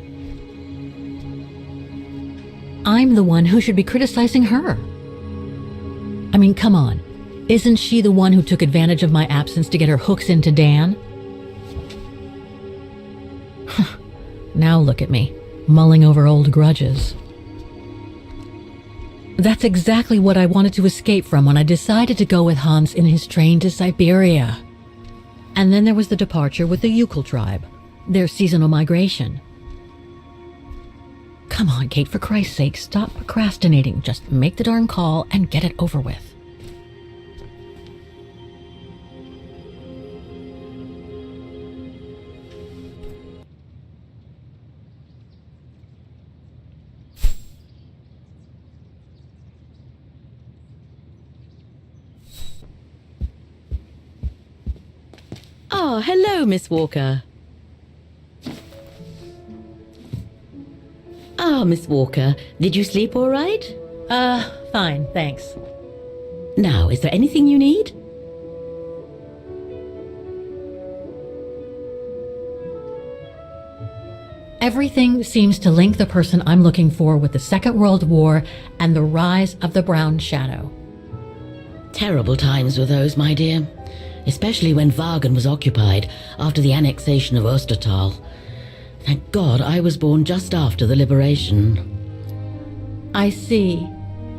I'm the one who should be criticizing her. I mean, come on. Isn't she the one who took advantage of my absence to get her hooks into Dan? Now look at me, mulling over old grudges. That's exactly what I wanted to escape from when I decided to go with Hans in his train to Siberia. And then there was the departure with the Yukon tribe, their seasonal migration. Come on, Kate, for Christ's sake, stop procrastinating. Just make the darn call and get it over with. Oh, hello, Miss Walker. Ah, Miss Walker, did you sleep all right? Fine, thanks. Now, is there anything you need? Everything seems to link the person I'm looking for with the Second World War and the rise of the Brown Shadow. Terrible times were those, my dear. Especially when Wagen was occupied after the annexation of Ostertal. Thank God I was born just after the liberation. I see.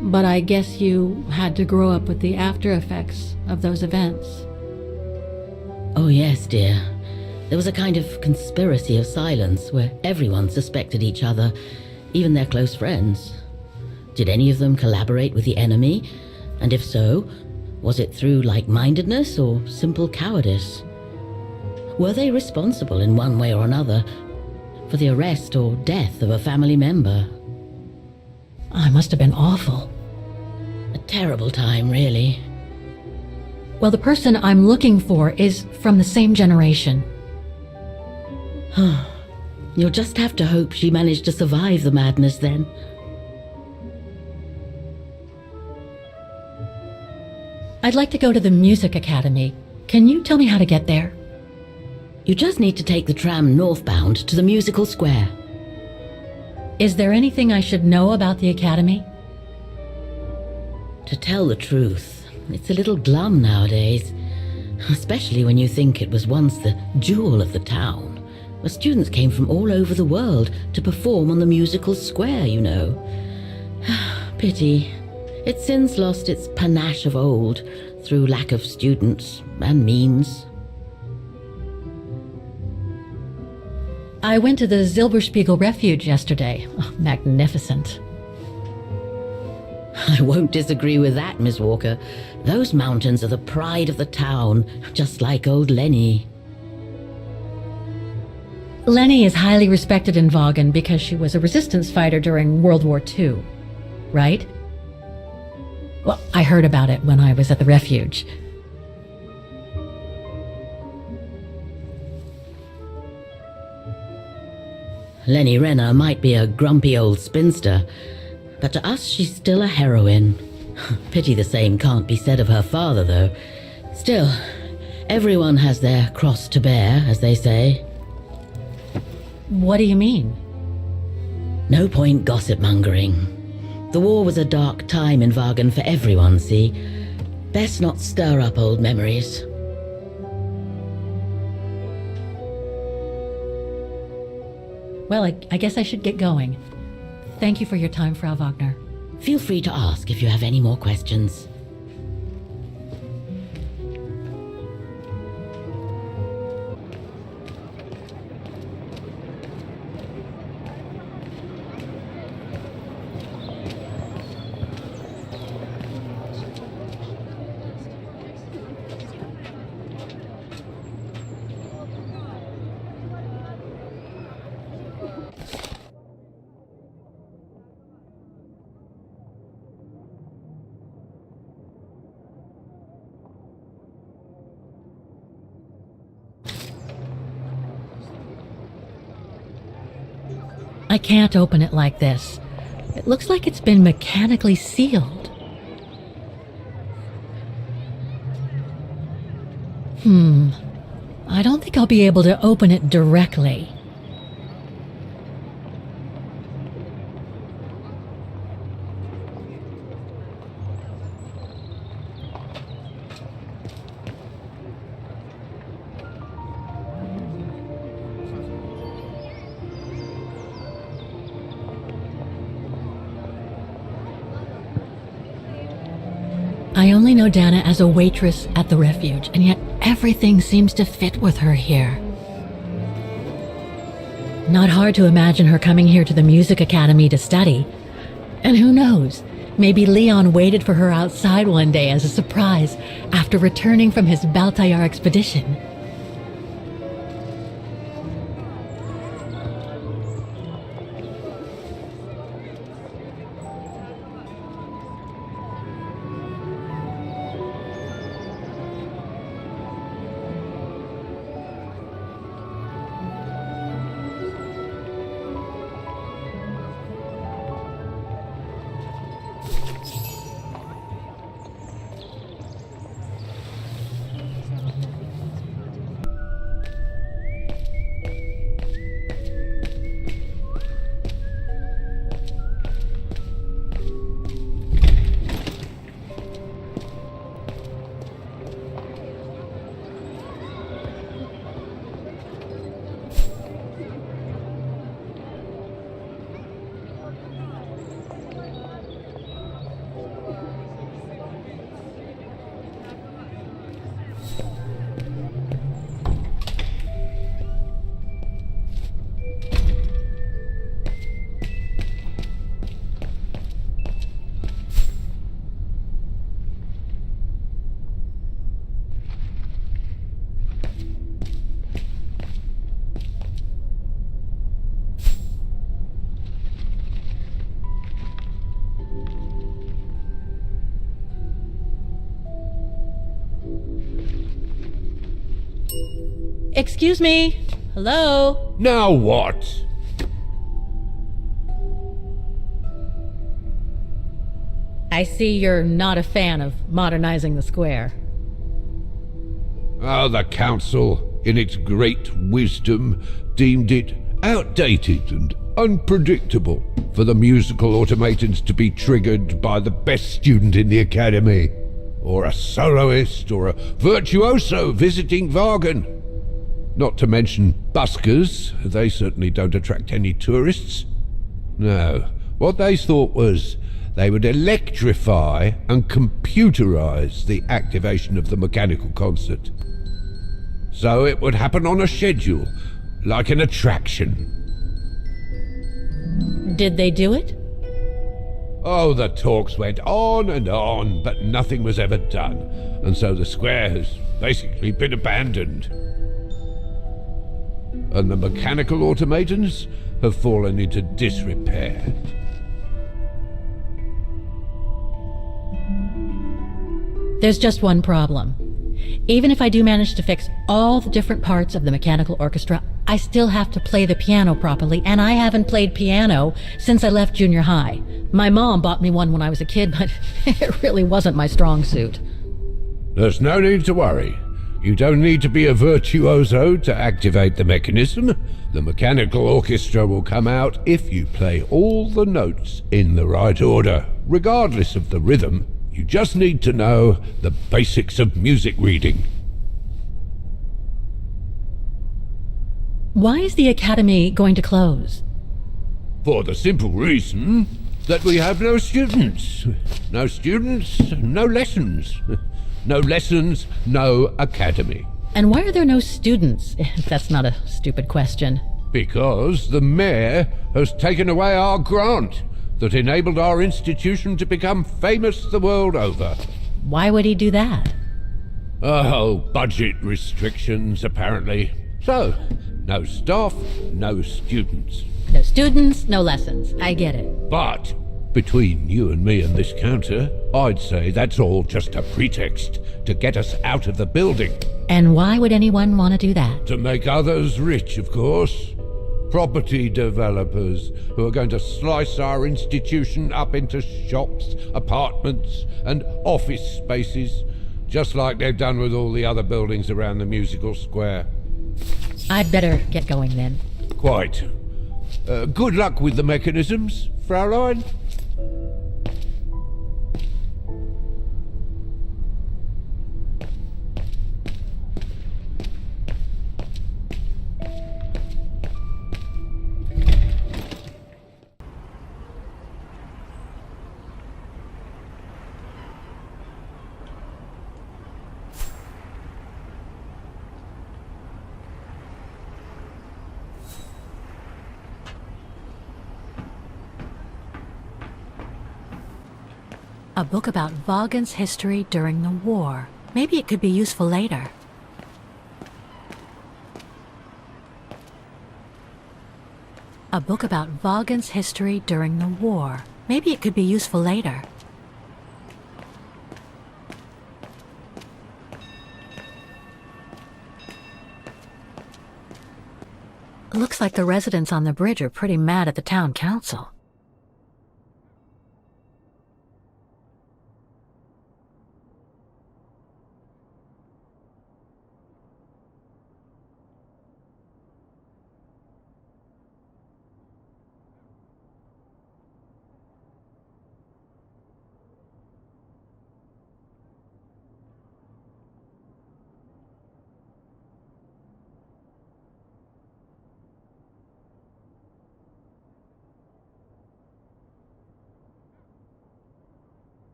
But I guess you had to grow up with the after effects of those events. Oh yes, dear. There was a kind of conspiracy of silence where everyone suspected each other, even their close friends. Did any of them collaborate with the enemy? And if so, was it through like-mindedness or simple cowardice? Were they responsible in one way or another for the arrest or death of a family member? I must have been awful. A terrible time, really. Well, the person I'm looking for is from the same generation. You'll just have to hope she managed to survive the madness then. I'd like to go to the Music Academy. Can you tell me how to get there? You just need to take the tram northbound to the musical square. Is there anything I should know about the Academy? To tell the truth, it's a little glum nowadays. Especially when you think it was once the jewel of the town, where students came from all over the world to perform on the musical square, you know. Pity. It's since lost its panache of old through lack of students and means. I went to the Silberspiegel Refuge yesterday. Oh, magnificent. I won't disagree with that, Miss Walker. Those mountains are the pride of the town, just like old Lenny. Lenny is highly respected in Wagen because she was a resistance fighter during World War II, right? Well, I heard about it when I was at the refuge. Lenny Renner might be a grumpy old spinster, but to us she's still a heroine. Pity the same can't be said of her father, though. Still, everyone has their cross to bear, as they say. What do you mean? No point gossip-mongering. The war was a dark time in Wagen for everyone, see? Best not stir up old memories. Well, I guess I should get going. Thank you for your time, Frau Wagner. Feel free to ask if you have any more questions. I can't open it like this. It looks like it's been mechanically sealed. I don't think I'll be able to open it directly. I only know Dana as a waitress at the refuge, and yet everything seems to fit with her here. Not hard to imagine her coming here to the Music Academy to study. And who knows, maybe Leon waited for her outside one day as a surprise after returning from his Baltayar expedition. Excuse me? Hello? Now what? I see you're not a fan of modernizing the square. The council, in its great wisdom, deemed it outdated and unpredictable for the musical automatons to be triggered by the best student in the academy, or a soloist, or a virtuoso visiting Wagen. Not to mention buskers, they certainly don't attract any tourists. No, what they thought was they would electrify and computerize the activation of the mechanical concert. So it would happen on a schedule, like an attraction. Did they do it? Oh, the talks went on, but nothing was ever done, and so the square has basically been abandoned. And the mechanical automatons have fallen into disrepair. There's just one problem. Even if I do manage to fix all the different parts of the mechanical orchestra, I still have to play the piano properly, and I haven't played piano since I left junior high. My mom bought me one when I was a kid, but it really wasn't my strong suit. There's no need to worry. You don't need to be a virtuoso to activate the mechanism. The mechanical orchestra will come out if you play all the notes in the right order, regardless of the rhythm. You just need to know the basics of music reading. Why is the Academy going to close? For the simple reason that we have no students. No students, no lessons. No lessons, no academy. And why are there no students, if that's not a stupid question? Because the mayor has taken away our grant that enabled our institution to become famous the world over. Why would he do that? Oh, budget restrictions, apparently. So, no staff, no students. No students, no lessons. I get it. But between you and me and this counter, I'd say that's all just a pretext to get us out of the building. And why would anyone want to do that? To make others rich, of course. Property developers who are going to slice our institution up into shops, apartments, and office spaces, just like they've done with all the other buildings around the musical square. I'd better get going then. Quite. Good luck with the mechanisms, Fraulein. A book about Wagen's history during the war. Maybe it could be useful later. A book about Wagen's history during the war. Maybe it could be useful later. Looks like the residents on the bridge are pretty mad at the town council.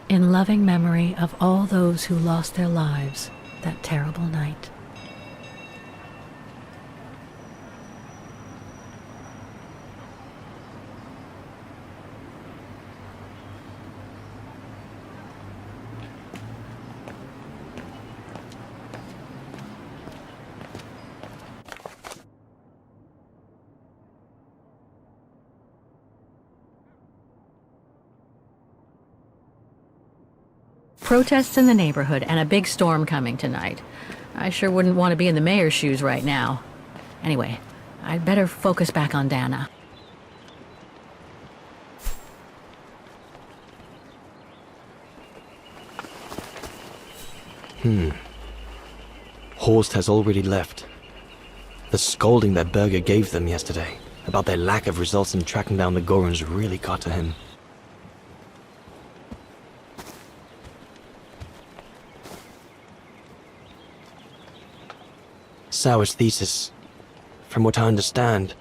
In loving memory of all those who lost their lives that terrible night. Protests in the neighborhood and a big storm coming tonight. I sure wouldn't want to be in the mayor's shoes right now. Anyway, I'd better focus back on Dana. Horst has already left. The scolding that Berger gave them yesterday about their lack of results in tracking down the Gorons really got to him. Sauer's thesis. From what I understand,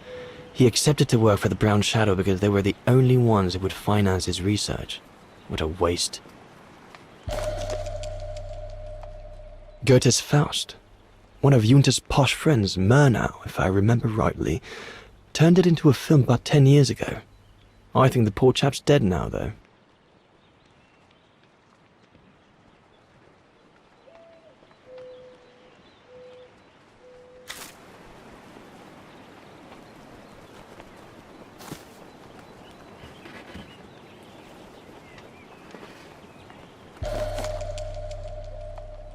he accepted to work for the Brown Shadow because they were the only ones who would finance his research. What a waste. Goethe's Faust, one of Junter's posh friends, Murnau, if I remember rightly, turned it into a film about 10 years ago. I think the poor chap's dead now, though.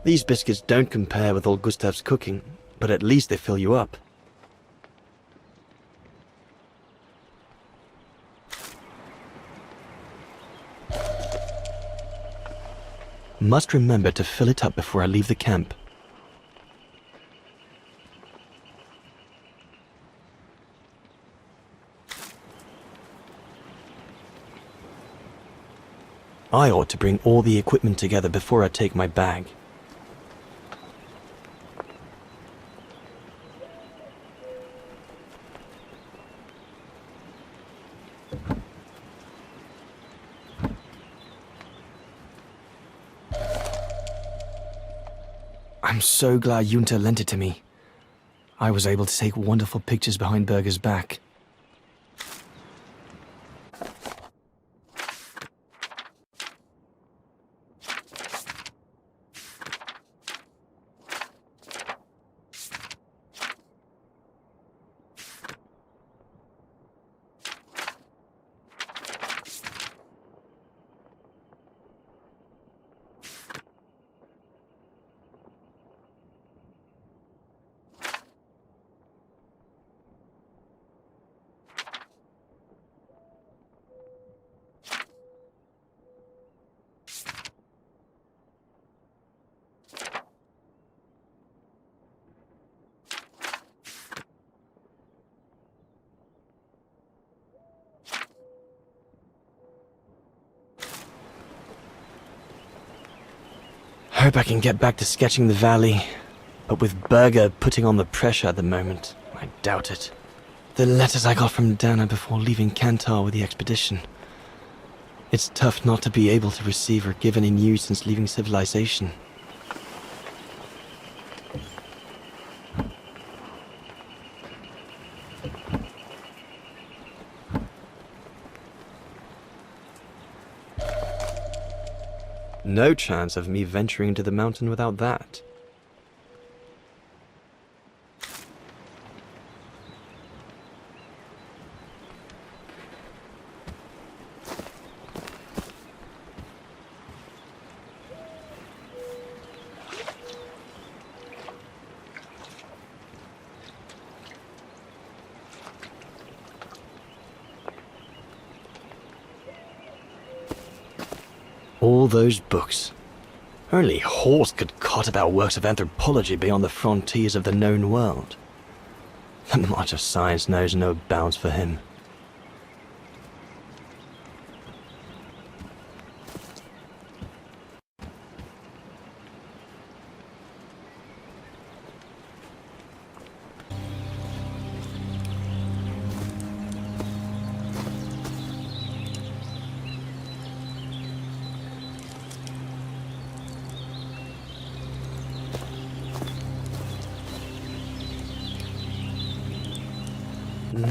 These biscuits don't compare with old Gustav's cooking, but at least they fill you up. Must remember to fill it up before I leave the camp. I ought to bring all the equipment together before I take my bag. I'm so glad Junter lent it to me. I was able to take wonderful pictures behind Berger's back. Hope I can get back to sketching the valley, but with Berger putting on the pressure at the moment, I doubt it. The letters I got from Dana before leaving Kantar with the expedition. It's tough not to be able to receive or give any news since leaving civilization. No chance of me venturing into the mountain without that. All those books. Only Horst could cot about works of anthropology beyond the frontiers of the known world. The march of science knows no bounds for him.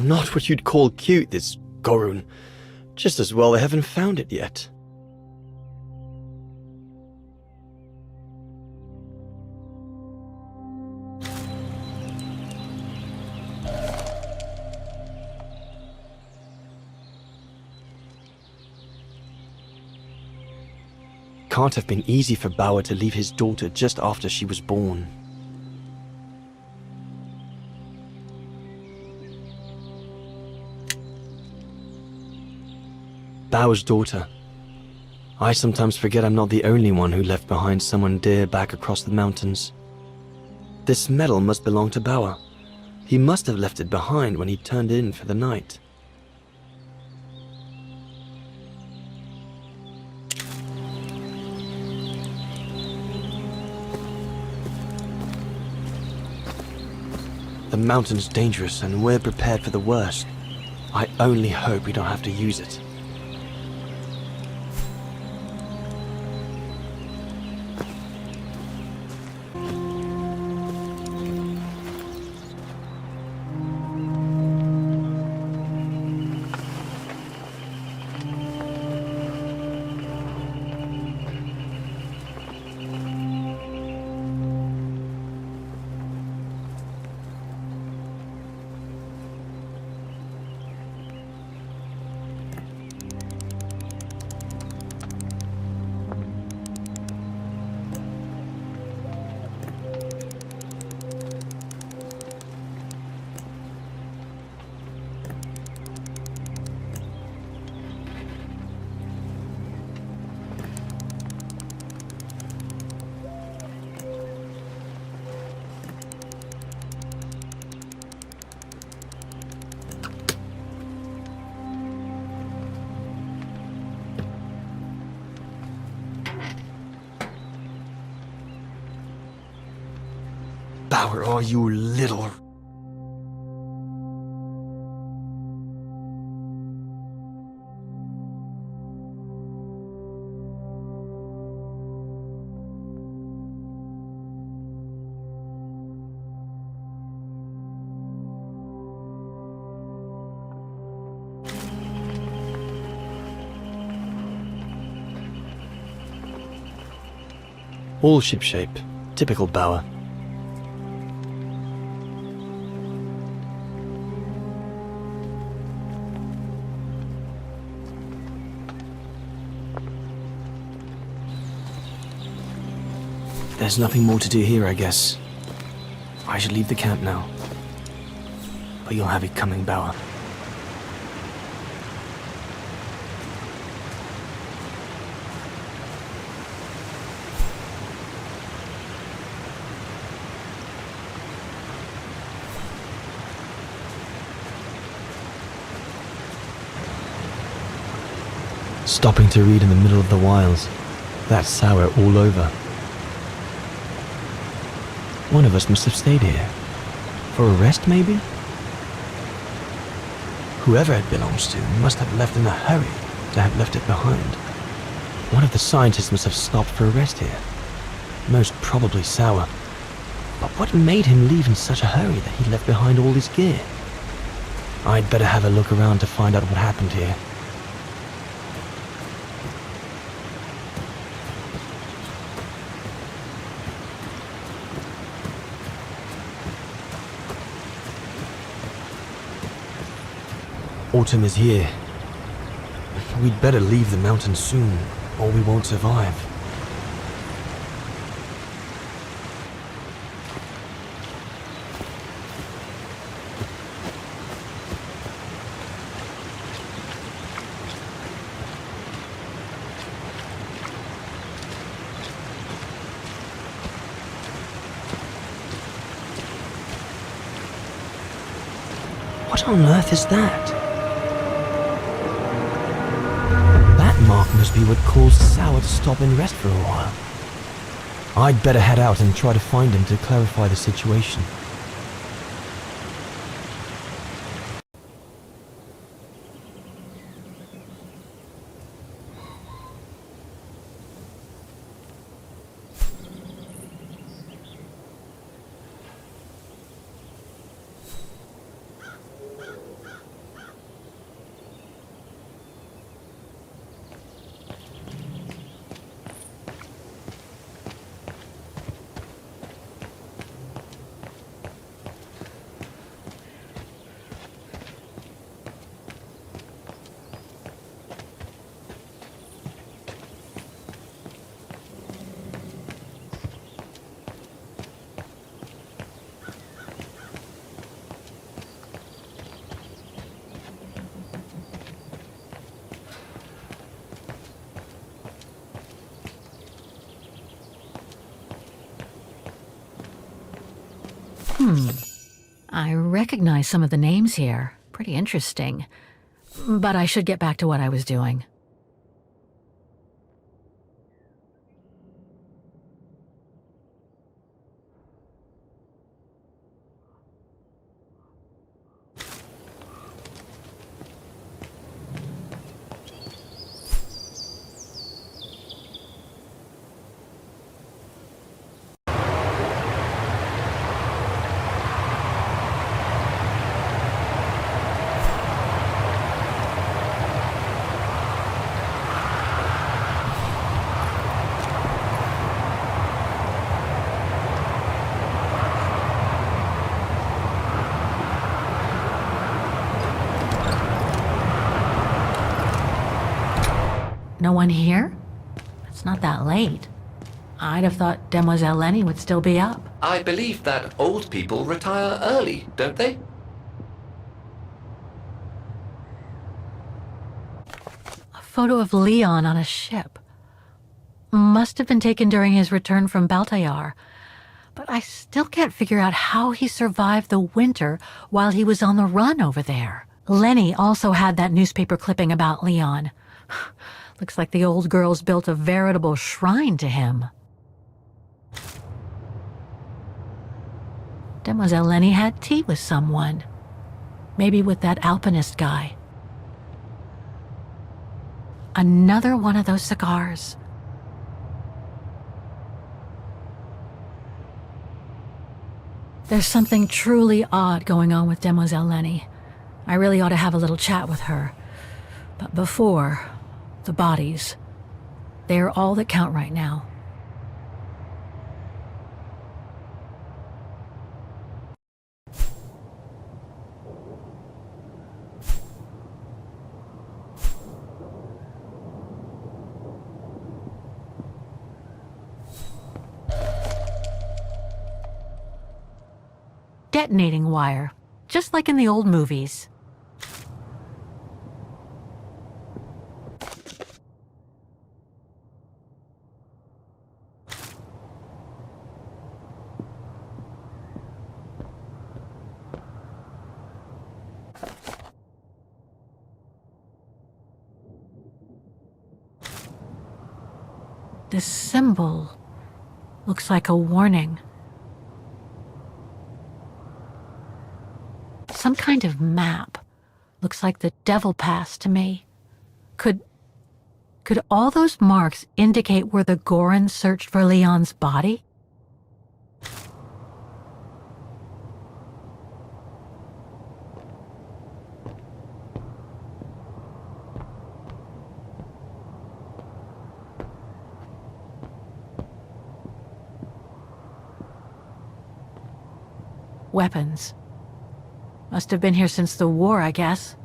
Not what you'd call cute, this Gorun. Just as well they haven't found it yet. can't have been easy for Bauer to leave his daughter just after she was born. Bauer's daughter. I sometimes forget I'm not the only one who left behind someone dear back across the mountains. This medal must belong to Bauer. He must have left it behind when he turned in for the night. The mountain's dangerous and we're prepared for the worst. I only hope we don't have to use it. Bauer, oh, you little... All shipshape. Typical Bauer. There's nothing more to do here, I guess. I should leave the camp now. But you'll have it coming, Bauer. Stopping to read in the middle of the wilds. That's sour all over. One of us must have stayed here. For a rest, maybe? Whoever it belongs to must have left in a hurry to have left it behind. One of the scientists must have stopped for a rest here. Most probably Sour. But what made him leave in such a hurry that he left behind all his gear? I'd better have a look around to find out what happened here. Autumn is here. We'd better leave the mountains soon, or we won't survive. What on earth is that? Must be what caused Sour to stop and rest for a while. I'd better head out and try to find him to clarify the situation. I recognize some of the names here. Pretty interesting. But I should get back to what I was doing. No one here? It's not that late. I'd have thought Demoiselle Lenny would still be up. I believe that old people retire early, don't they? A photo of Leon on a ship. Must have been taken during his return from Baltayar. But I still can't figure out how he survived the winter while he was on the run over there. Lenny also had that newspaper clipping about Leon. Looks like the old girls built a veritable shrine to him. Demoiselle Lenny had tea with someone. Maybe with that alpinist guy. Another one of those cigars. There's something truly odd going on with Demoiselle Lenny. I really ought to have a little chat with her. But before, the bodies. They're all that count right now. Detonating wire, just like in the old movies. This symbol looks like a warning. Some kind of map. Looks like the Devil Pass to me. Could all those marks indicate where the Gorons searched for Leon's body? Weapons. Must have been here since the war, I guess.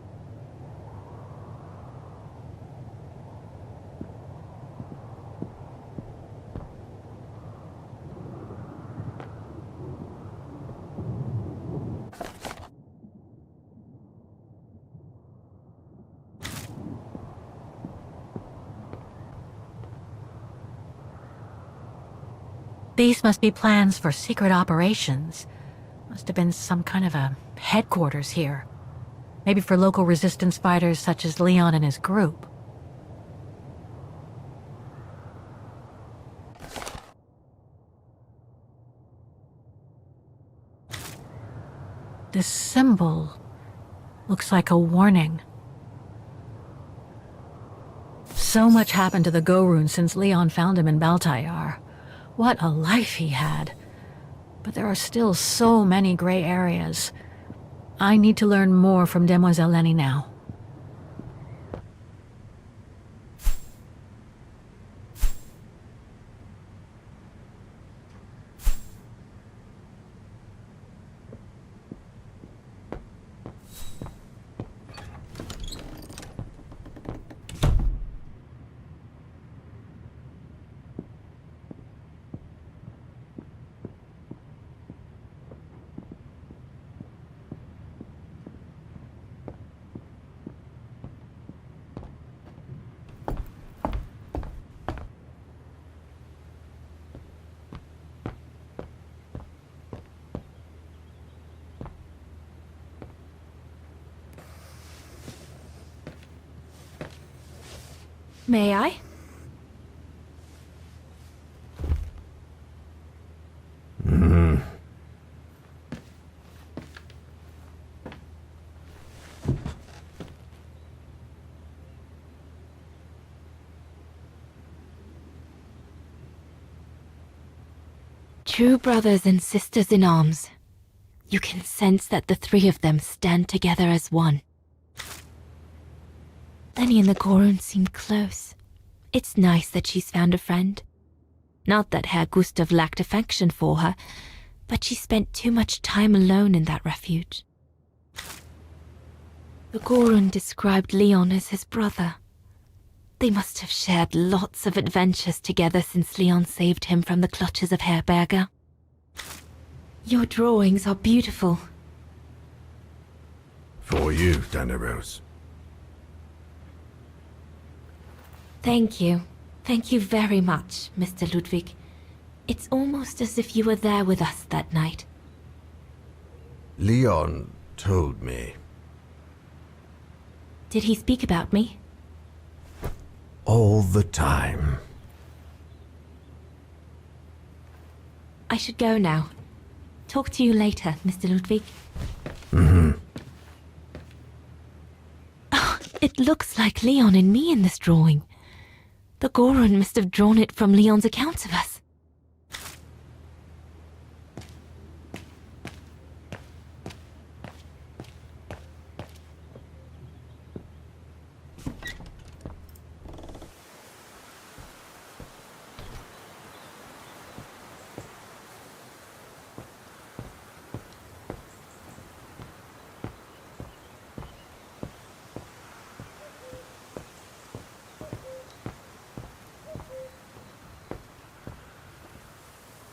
These must be plans for secret operations. Must have been some kind of a headquarters here. Maybe for local resistance fighters such as Leon and his group. This symbol looks like a warning. So much happened to the Gorun since Leon found him in Baltayar. What a life he had. But there are still so many gray areas. I need to learn more from Demoiselle Lenny now. May I? True brothers and sisters in arms. You can sense that the three of them stand together as one. Lenny and the Gorun seem close. It's nice that she's found a friend. Not that Herr Gustav lacked affection for her, but she spent too much time alone in that refuge. The Gorun described Leon as his brother. They must have shared lots of adventures together since Leon saved him from the clutches of Herr Berger. Your drawings are beautiful. For you, Dana Rose. Thank you. Thank you very much, Mr. Ludwig. It's almost as if you were there with us that night. Leon told me. Did he speak about me? All the time. I should go now. Talk to you later, Mr. Ludwig. Oh, it looks like Leon and me in this drawing. The Gorun must have drawn it from Leon's accounts of us.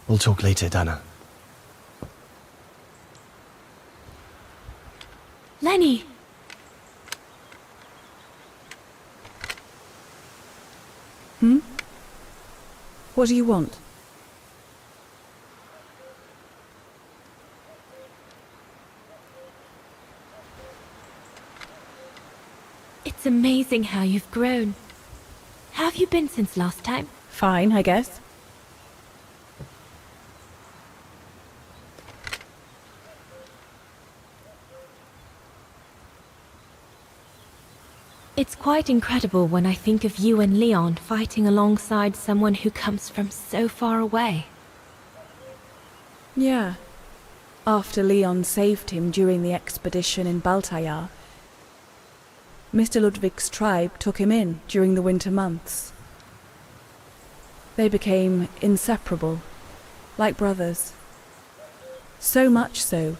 We'll talk later, Dana. Lenny! What do you want? It's amazing how you've grown. How have you been since last time? Fine, I guess. It's quite incredible when I think of you and Leon fighting alongside someone who comes from so far away. Yeah. After Leon saved him during the expedition in Baltayar, Mr. Ludwig's tribe took him in during the winter months. They became inseparable, like brothers. So much so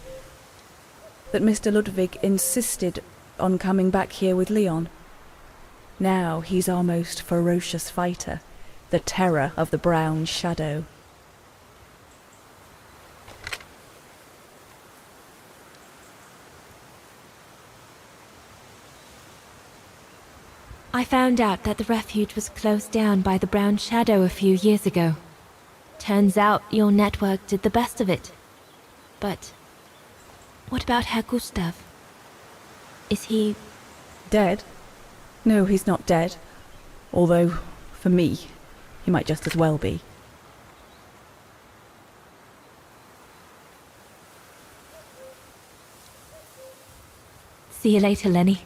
that Mr. Ludwig insisted on coming back here with Leon. Now he's our most ferocious fighter, the terror of the Brown Shadow. I found out that the refuge was closed down by the Brown Shadow a few years ago. Turns out your network did the best of it. But what about Herr Gustav? Is he... dead? No, he's not dead. Although, for me, he might just as well be. See you later, Lenny.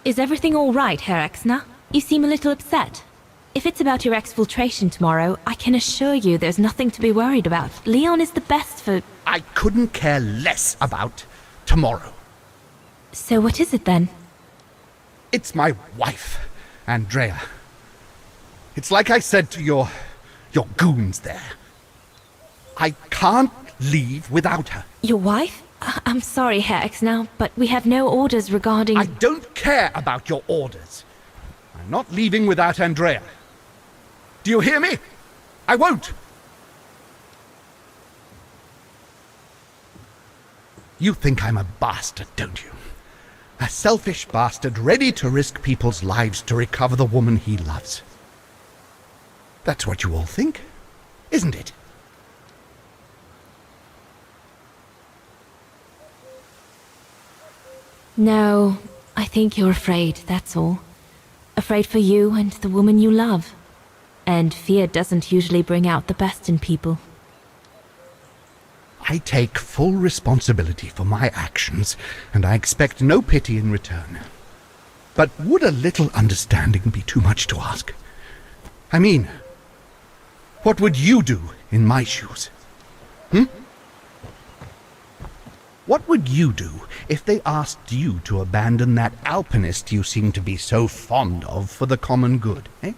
Is everything all right, Herr Exner? You seem a little upset. If it's about your exfiltration tomorrow, I can assure you there's nothing to be worried about. Leon is the best for... I couldn't care less about tomorrow. So what is it then? It's my wife, Andrea. It's like I said to your goons there. I can't leave without her. Your wife? I'm sorry, Herr Exner, but we have no orders regarding... I don't care about your orders. I'm not leaving without Andrea. Do you hear me? I won't. You think I'm a bastard, don't you? A selfish bastard ready to risk people's lives to recover the woman he loves. That's what you all think, isn't it? No, I think you're afraid, that's all. Afraid for you and the woman you love. And fear doesn't usually bring out the best in people. I take full responsibility for my actions, and I expect no pity in return. But would a little understanding be too much to ask? I mean, what would you do in my shoes? What would you do if they asked you to abandon that alpinist you seem to be so fond of for the common good, eh?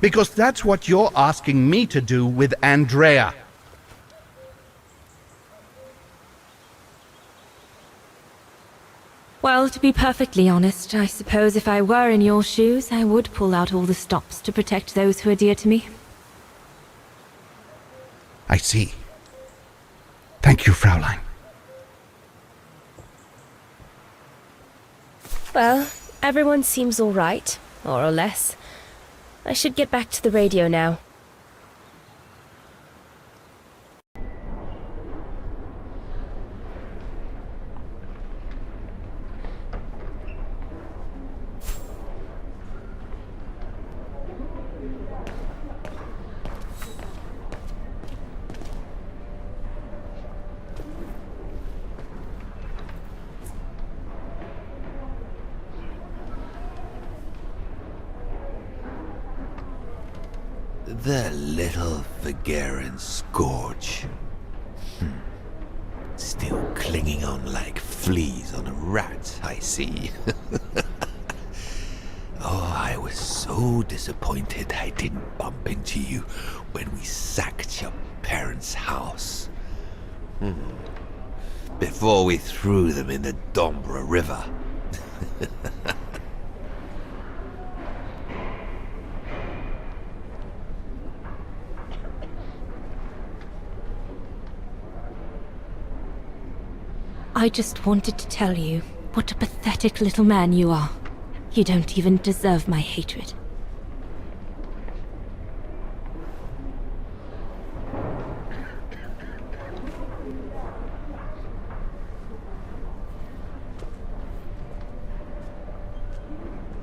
Because that's what you're asking me to do with Andrea. Well, to be perfectly honest, I suppose if I were in your shoes, I would pull out all the stops to protect those who are dear to me. I see. Thank you, Fraulein. Well, everyone seems all right, more or less. I should get back to the radio now. The little Vagaran scourge. Still clinging on like fleas on a rat, I see. Oh, I was so disappointed I didn't bump into you when we sacked your parents' house. Before we threw them in the Dombra River. I just wanted to tell you what a pathetic little man you are. You don't even deserve my hatred.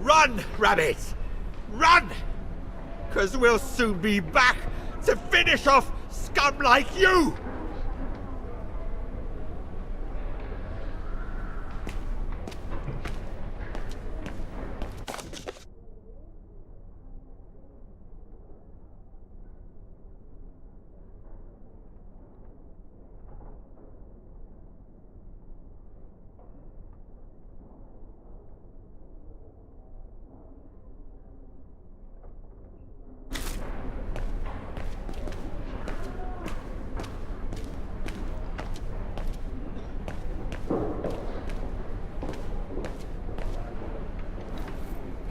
Run, rabbits! Run! 'Cause we'll soon be back to finish off scum like you!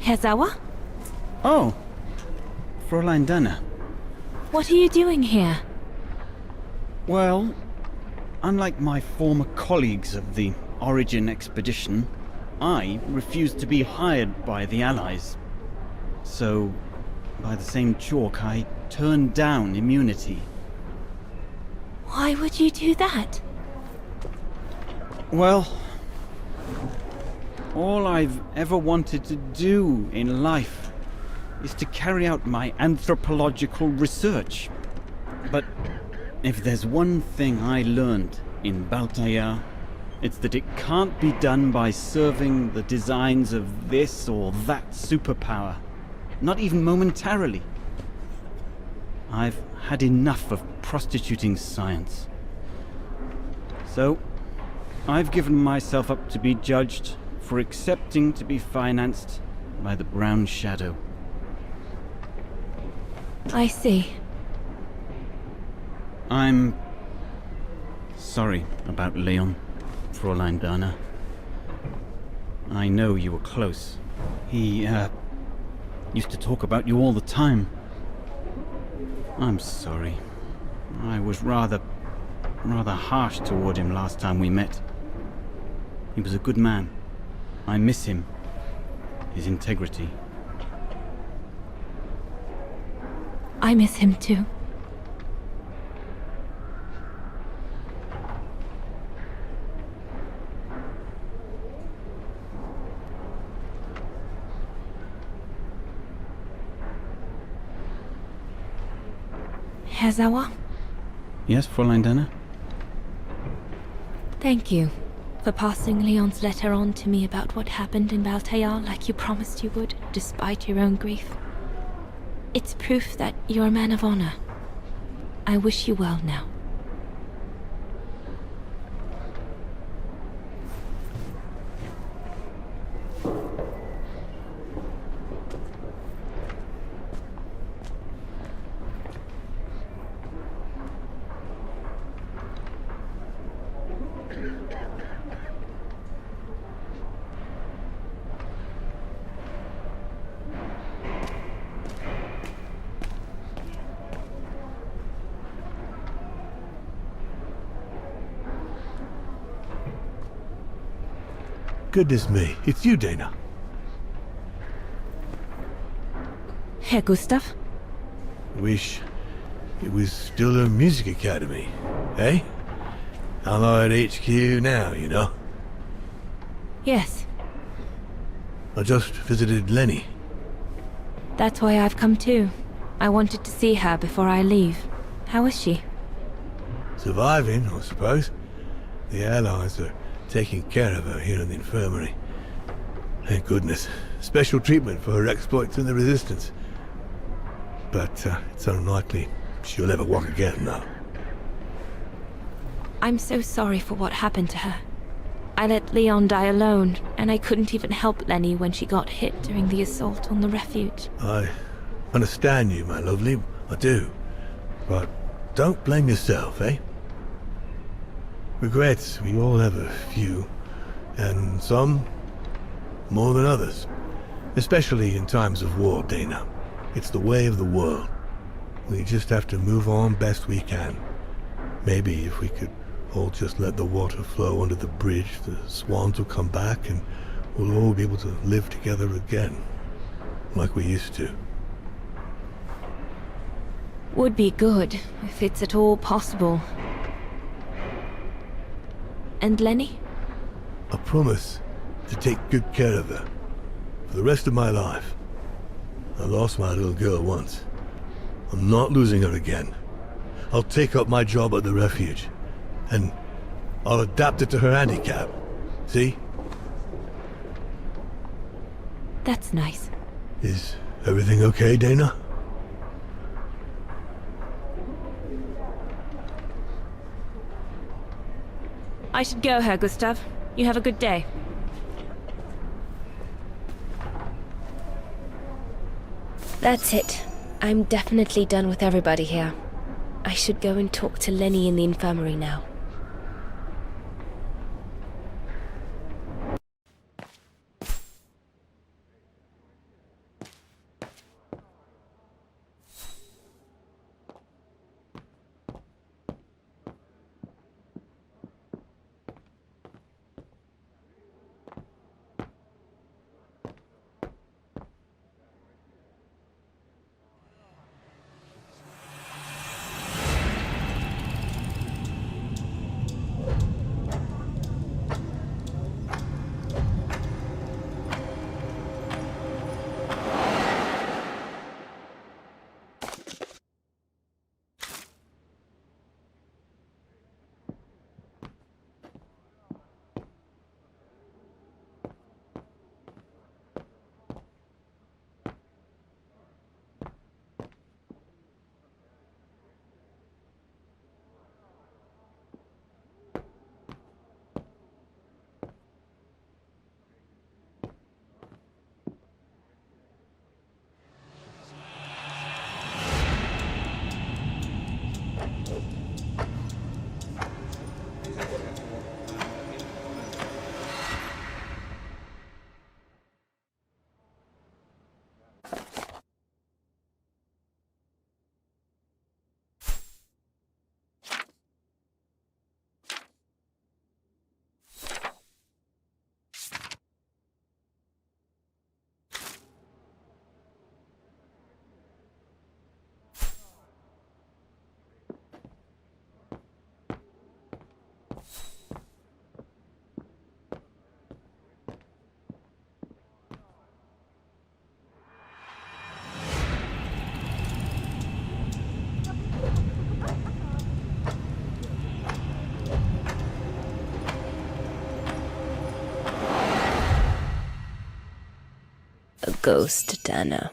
Herr Sauer? Oh, Fräulein Dana. What are you doing here? Well, unlike my former colleagues of the Origin expedition, I refused to be hired by the Allies. So, by the same chalk, I turned down immunity. Why would you do that? Well, all I've ever wanted to do in life is to carry out my anthropological research. But if there's one thing I learned in Baltaya, it's that it can't be done by serving the designs of this or that superpower, not even momentarily. I've had enough of prostituting science. So, I've given myself up to be judged for accepting to be financed by the Brown Shadow. I see. I'm sorry about Leon, Fräulein Dana. I know you were close. He, used to talk about you all the time. I'm sorry. I was rather harsh toward him last time we met. He was a good man. I miss him. His integrity. I miss him too. Herr Sauer? Yes, Fräulein Dana? Thank you for passing Leon's letter on to me about what happened in Baltayar like you promised you would, despite your own grief. It's proof that you're a man of honor. I wish you well now. Goodness me, it's you, Dana. Herr Gustav? Wish it was still a music academy, eh? I'm at HQ now, you know. Yes. I just visited Lenny. That's why I've come too. I wanted to see her before I leave. How is she? Surviving, I suppose. The Allies are taking care of her here in the infirmary. Thank goodness. Special treatment for her exploits in the Resistance. But it's unlikely she'll ever walk again now. I'm so sorry for what happened to her. I let Leon die alone, and I couldn't even help Lenny when she got hit during the assault on the refuge. I understand you, my lovely. I do. But don't blame yourself, eh? Regrets, we all have a few. And some more than others. Especially in times of war, Dana. It's the way of the world. We just have to move on best we can. Maybe if we could all just let the water flow under the bridge, the swans will come back and we'll all be able to live together again. Like we used to. Would be good, if it's at all possible. And Lenny? I promise to take good care of her. For the rest of my life. I lost my little girl once. I'm not losing her again. I'll take up my job at the refuge. And I'll adapt it to her handicap. See? That's nice. Is everything okay, Dana? I should go, Herr Gustav. You have a good day. That's it. I'm definitely done with everybody here. I should go and talk to Lenny in the infirmary now. A ghost, Dana.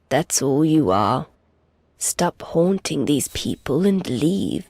That's all you are. Stop haunting these people and leave.